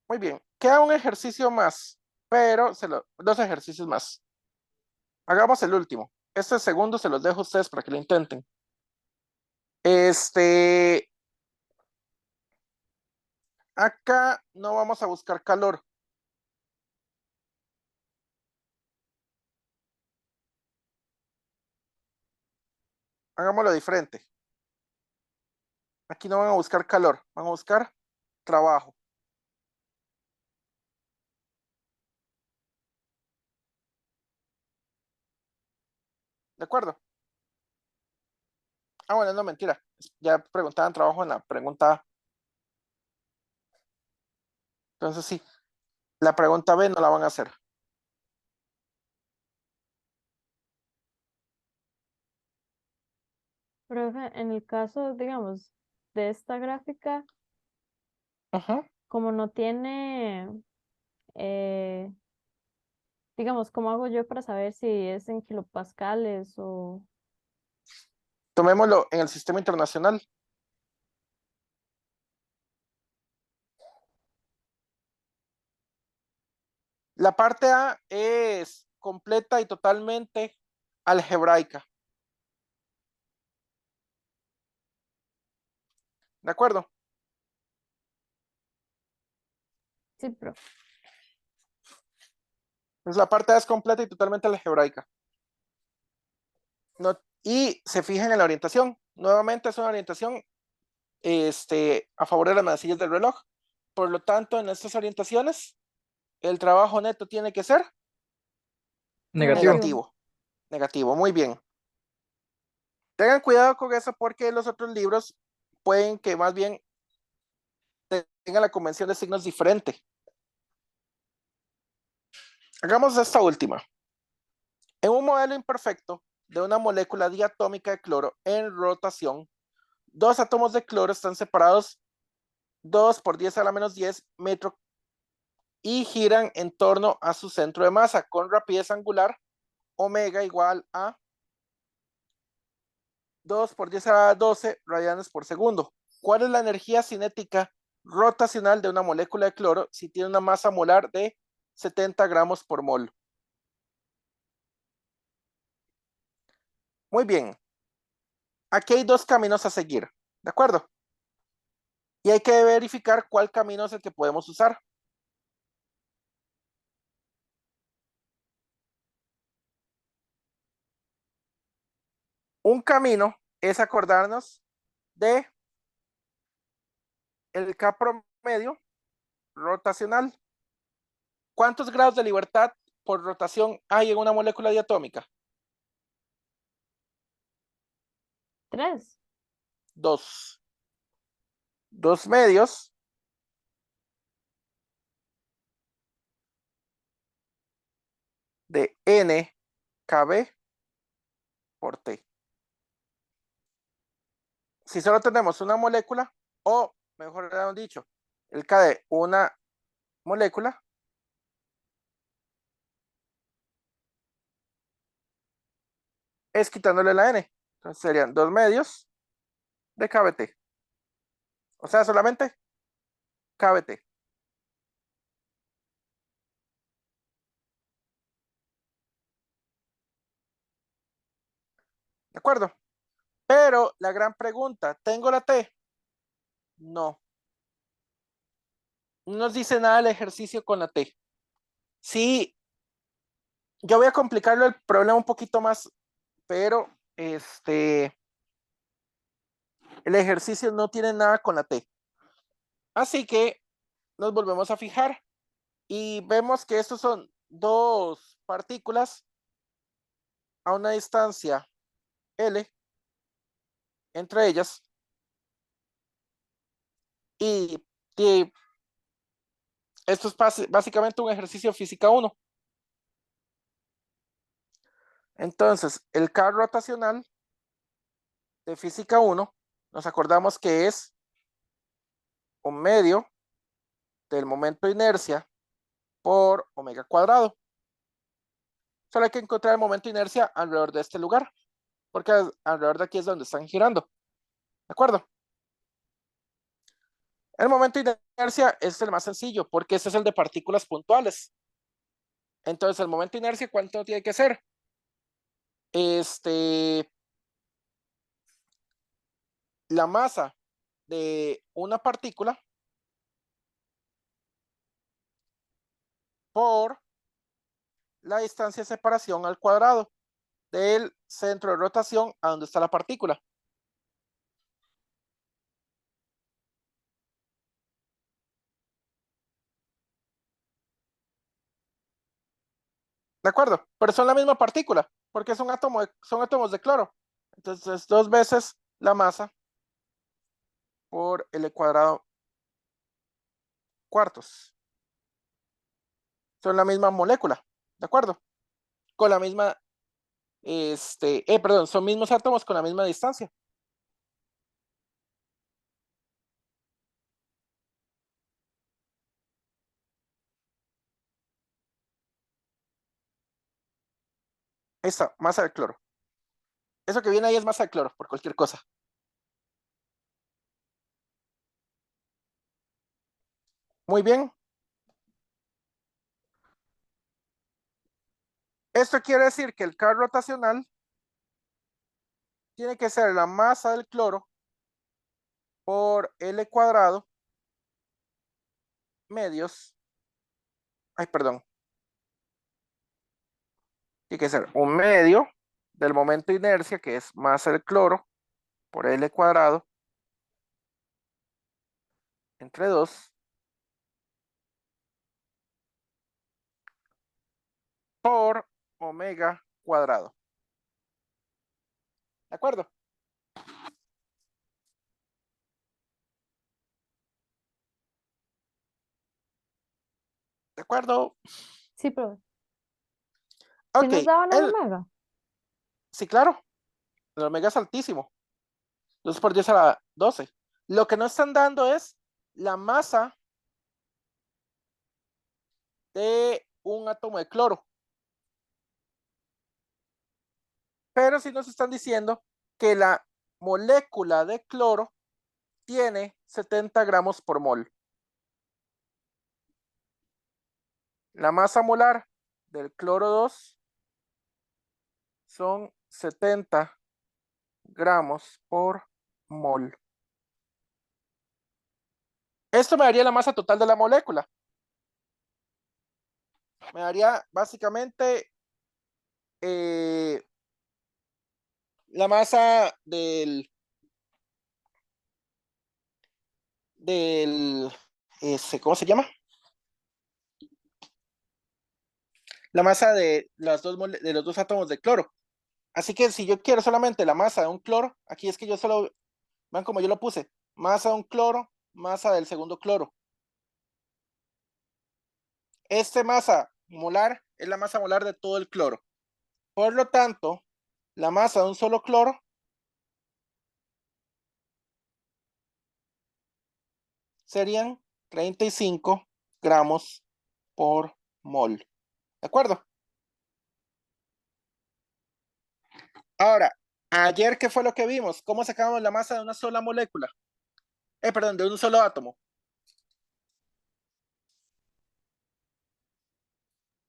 Muy bien. Queda un ejercicio más, pero dos ejercicios más. Hagamos el último. Este segundo se los dejo a ustedes para que lo intenten. Acá no vamos a buscar calor. Hagámoslo diferente. Aquí no van a buscar calor, van a buscar trabajo. ¿De acuerdo? Ah, bueno, no, mentira. Ya preguntaban trabajo en la pregunta A. Entonces sí, la pregunta B no la van a hacer. Profe, en el caso, digamos, de esta gráfica, Ujú. como no tiene, eh, digamos, ¿cómo hago yo para saber si es en kilopascales o... Tomémoslo en el sistema internacional. La parte A es completa y totalmente algebraica. ¿De acuerdo? Sí, profe. Pues la parte A es completa y totalmente algebraica. No, y se fijan en la orientación. Nuevamente es una orientación a favor de las manecillas del reloj. Por lo tanto, en estas orientaciones, el trabajo neto tiene que ser Negativo. negativo. Negativo, muy bien. Tengan cuidado con eso porque los otros libros pueden que más bien tengan la convención de signos diferente. Hagamos esta última. En un modelo imperfecto de una molécula diatómica de cloro en rotación, dos átomos de cloro están separados 2 por 10 a la menos 10 metros y giran en torno a su centro de masa con rapidez angular omega igual a 2 por 10 a la 12 radianes por segundo. ¿Cuál es la energía cinética rotacional de una molécula de cloro si tiene una masa molar de 70 gramos por mol? Muy bien. Aquí hay dos caminos a seguir, ¿de acuerdo? Y hay que verificar cuál camino es el que podemos usar. Un camino es acordarnos de el K promedio rotacional. ¿Cuántos grados de libertad por rotación hay en una molécula diatómica? 3. Dos. Dos medios de NKB por T. Si solo tenemos una molécula, o mejor dicho, el K de una molécula, es quitándole la N. Entonces serían 2 medios de KBT. O sea, solamente KBT. ¿De acuerdo? Pero la gran pregunta, ¿tengo la T? No. No nos dice nada el ejercicio con la T. Sí, yo voy a complicarlo el problema un poquito más, pero el ejercicio no tiene nada con la T. Así que nos volvemos a fijar y vemos que estos son dos partículas a una distancia L entre ellas y esto es básicamente un ejercicio física 1. Entonces, el K rotacional de física 1, nos acordamos que es un medio del momento de inercia por omega cuadrado. Solo hay que encontrar el momento de inercia alrededor de este lugar, porque alrededor de aquí es donde están girando. ¿De acuerdo? El momento de inercia es el más sencillo, porque ese es el de partículas puntuales. Entonces, el momento de inercia, ¿cuánto tiene que ser? La masa de una partícula por la distancia de separación al cuadrado del centro de rotación a donde está la partícula. ¿De acuerdo? Pero son la misma partícula, porque son átomos de cloro. Entonces, 2 veces la masa por L cuadrado cuartos. Son la misma molécula, ¿de acuerdo? Con la misma, perdón, son mismos átomos con la misma distancia. Esta, masa del cloro. Eso que viene ahí es masa de cloro, por cualquier cosa. Muy bien. Esto quiere decir que el K rotacional tiene que ser la masa del cloro por L cuadrado medios. Ay, perdón. Tiene que ser un medio del momento de inercia, que es masa del cloro por L cuadrado entre 2 por omega cuadrado. ¿De acuerdo? ¿De acuerdo? Sí, profe. ¿Sí Ok. nos daban el omega? Sí, claro. El omega es altísimo. 2 por 10 a la 12. Lo que no están dando es la masa de un átomo de cloro. Pero sí nos están diciendo que la molécula de cloro tiene 70 gramos por mol. La masa molar del cloro 2 son 70 gramos por mol. Esto me daría la masa total de la molécula. Me daría básicamente la masa ¿cómo se llama? La masa de los dos átomos de cloro. Así que si yo quiero solamente la masa de un cloro, aquí es que yo solo, vean como yo lo puse, masa de un cloro, masa del segundo cloro. Esta masa molar es la masa molar de todo el cloro. Por lo tanto, la masa de un solo cloro serían 35 gramos por mol. ¿De acuerdo? Ahora, ayer, ¿qué fue lo que vimos? ¿Cómo sacamos la masa de una sola molécula? Perdón, de un solo átomo.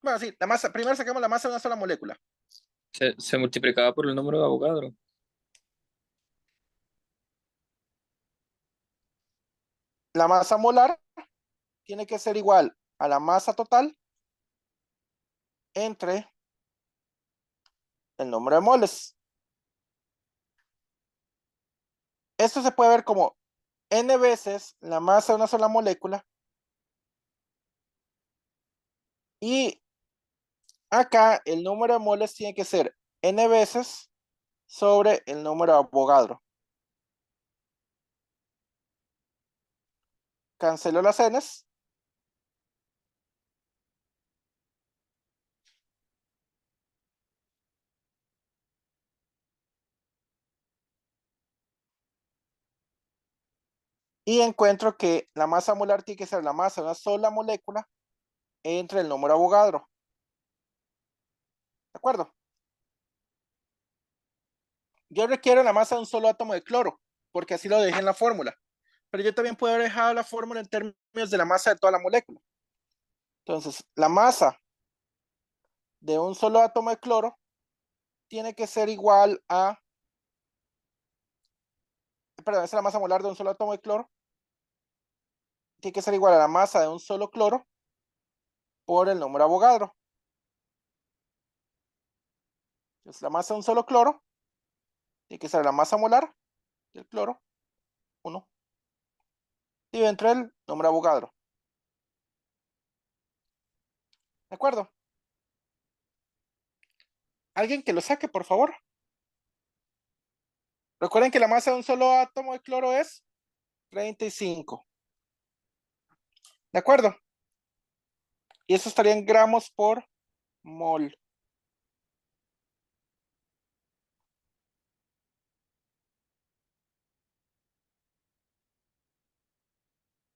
Bueno, sí, la masa, primero sacamos la masa de una sola molécula. Se multiplicaba por el número de Avogadro. La masa molar tiene que ser igual a la masa total entre el número de moles. Esto se puede ver como n veces la masa de una sola molécula. Y acá el número de moles tiene que ser n veces sobre el número de Avogadro. Cancelo las n's. Y encuentro que la masa molar tiene que ser la masa de una sola molécula entre el número de Avogadro. ¿De acuerdo? Yo requiero la masa de un solo átomo de cloro, porque así lo dejé en la fórmula. Pero yo también puedo haber dejado la fórmula en términos de la masa de toda la molécula. Entonces, la masa de un solo átomo de cloro tiene que ser igual a, perdón, esa es la masa molar de un solo átomo de cloro, tiene que ser igual a la masa de un solo cloro por el número Avogadro. Entonces, la masa de un solo cloro tiene que ser la masa molar del cloro, 1, y dentro del número Avogadro. ¿De acuerdo? Alguien que lo saque, por favor. Recuerden que la masa de un solo átomo de cloro es 35. ¿De acuerdo? Y eso estaría en gramos por mol.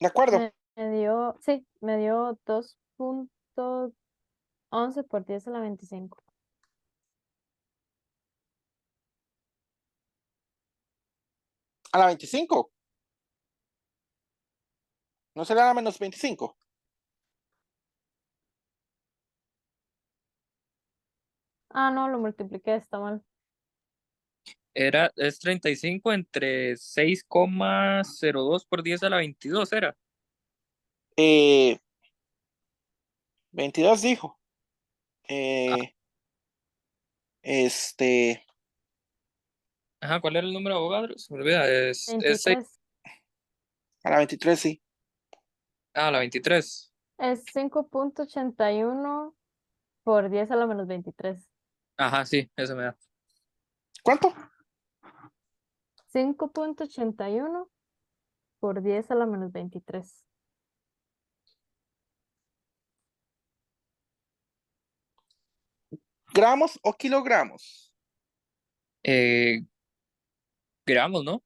¿De acuerdo? Me dio 2.11 por 10 a la 25. A la 25. ¿No será la menos 25? Ah, no, lo multipliqué, está mal. Es 35 entre 6,02 por 10 a la 22, ¿era? 22 dijo. Ah, Este, ajá, ¿cuál era el número de Avogadro? Se me olvida, es 6. 23. a la 23 sí. Ah, la 23. Es 5.81 por 10 a la menos 23. Ajá, sí, eso me da. ¿Cuánto? 5.81 por 10 a la menos 23. ¿Gramos o kilogramos? Eh, gramos, ¿no?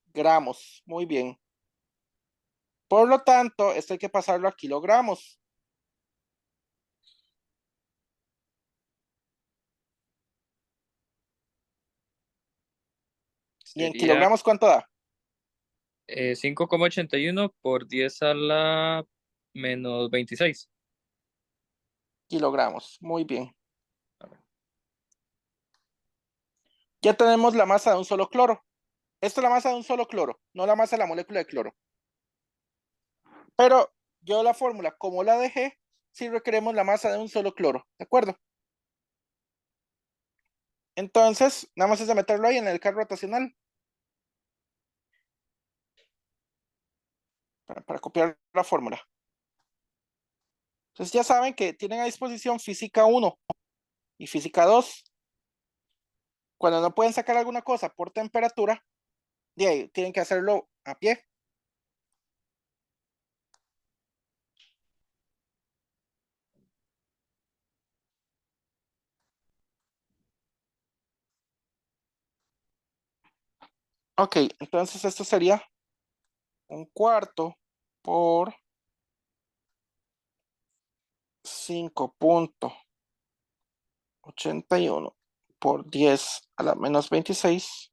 Gramos, muy bien. Por lo tanto, esto hay que pasarlo a kilogramos. ¿Y en Sería kilogramos cuánto da? 5,81 por 10 a la menos 26. Kilogramos, muy bien. Ya tenemos la masa de un solo cloro. Esto es la masa de un solo cloro, no la masa de la molécula de cloro. Pero yo la fórmula, como la dejé, sí requeremos la masa de un solo cloro, ¿de acuerdo? Entonces, nada más es de meterlo ahí en el carro rotacional para copiar la fórmula. Entonces ya saben que tienen a disposición física 1 y física 2. Cuando no pueden sacar alguna cosa por temperatura, de ahí tienen que hacerlo a pie. Ok, entonces esto sería 1/4 por 5.81 por 10 a la menos 26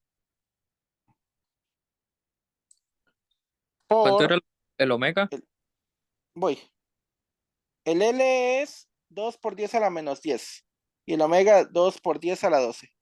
¿Cuánto por era el omega? voy. El L es 2 por 10 a la menos 10 y el omega 2 por 10 a la 12.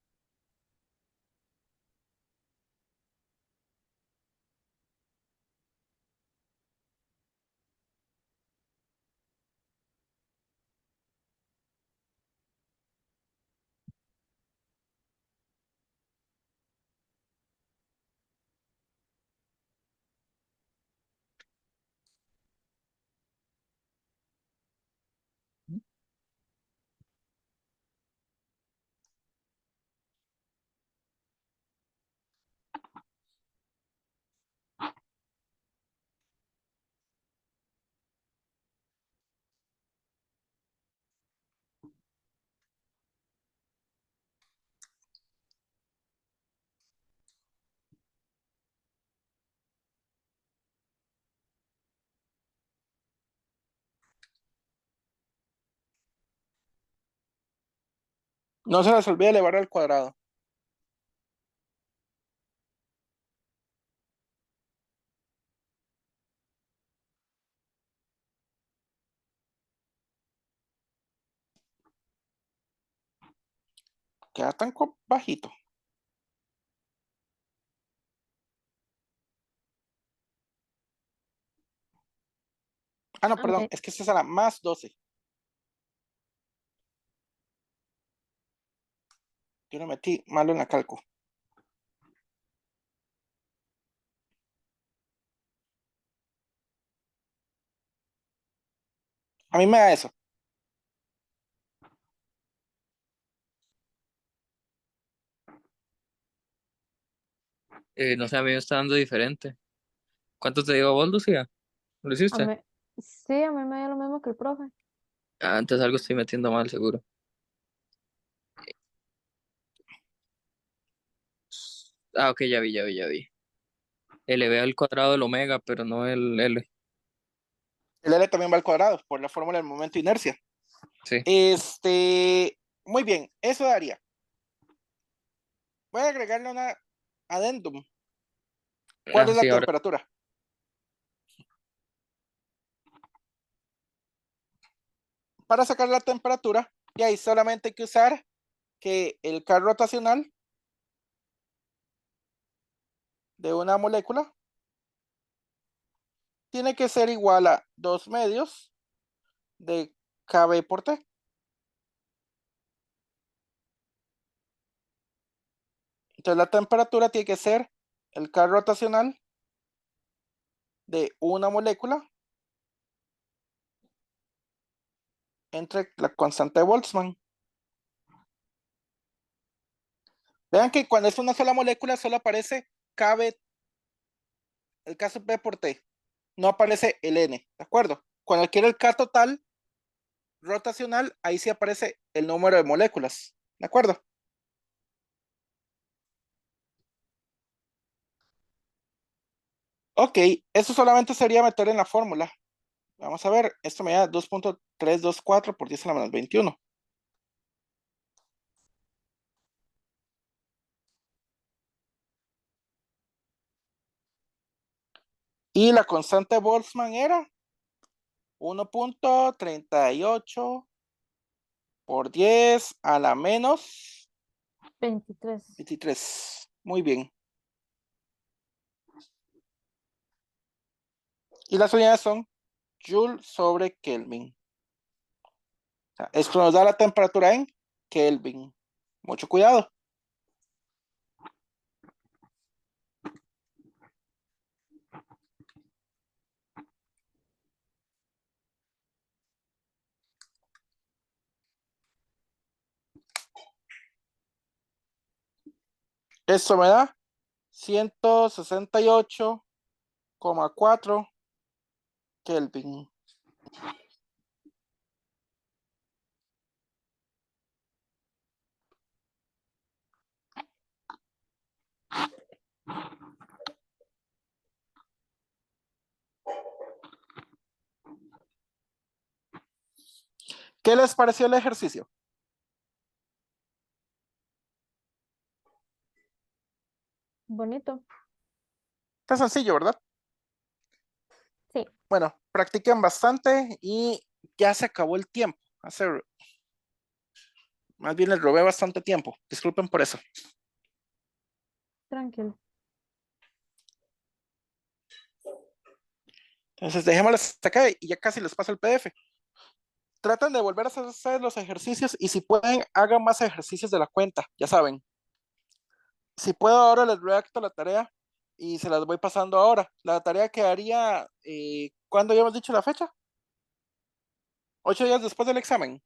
No se les olvide elevar al cuadrado. Queda tan bajito. Ah, no, perdón, Ok. es que esta es a la más 12. Yo lo metí malo en la calco. A mí me da eso. No sé, a mí me está dando diferente. ¿Cuánto te digo a vos, Lucía? ¿Lo A hiciste? mí, sí, a mí me dio lo mismo que el profe. Ah, entonces algo estoy metiendo mal, seguro. Ah, ok, ya vi. Elevé al cuadrado del omega, pero no el L. El L también va al cuadrado por la fórmula del momento de inercia. Sí. Muy bien, eso daría. Voy a agregarle una adendum. ¿Cuál Ah, es la sí, ahora. temperatura? Para sacar la temperatura, y ahí solamente hay que usar que el carro rotacional de una molécula tiene que ser igual a 2 medios de KB por T. Entonces la temperatura tiene que ser el carro rotacional de una molécula entre la constante de Boltzmann. Vean que cuando es una sola molécula solo aparece KB, el caso P por T. No aparece el N, ¿de acuerdo? Cuando quiero el K total rotacional, ahí sí aparece el número de moléculas, ¿de acuerdo? Ok, eso solamente sería meter en la fórmula. Vamos a ver, esto me da 2.324 por 10 a la menos 21. Y la constante Boltzmann era 1.38 por 10 a la menos 23. 23. Muy bien. Y las unidades son Joule sobre Kelvin. O sea, esto nos da la temperatura en Kelvin. Mucho cuidado. Esto me da 168,4 Kelvin. ¿Qué les pareció el ejercicio? Bonito. Está sencillo, ¿verdad? Sí, Bueno, practiquen bastante y ya se acabó el tiempo. Más bien les robé bastante tiempo. Disculpen por eso. tranquilo. Entonces dejémoslo hasta acá y ya casi les paso el PDF. Traten de volver a hacer los ejercicios y si pueden, hagan más ejercicios de la cuenta. Ya saben. Si puedo, ahora les redacto la tarea y se las voy pasando ahora. La tarea quedaría, ¿cuándo ya hemos dicho la fecha? 8 días después del examen,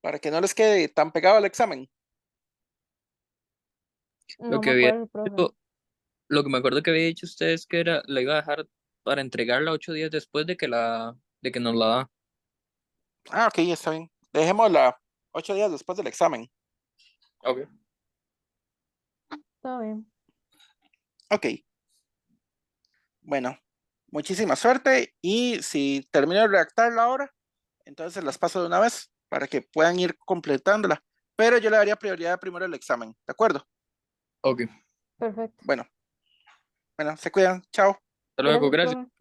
para que no les quede tan pegado al examen. Lo No que me había acuerdo, profe. dicho- lo que me acuerdo que había dicho usted es que era, la iba a dejar para entregarla 8 días después de que nos la da. Ah, ok, está bien. Dejémosla 8 días después del examen. Ok. Todo bien. Ok, bueno, muchísima suerte y si termino de redactarla ahora, entonces las paso de una vez para que puedan ir completándola. Pero yo le daría prioridad primero al examen, ¿de acuerdo? Ok. Perfecto. Bueno, se cuidan, chao. Hasta luego, Gracias, gracias. profe.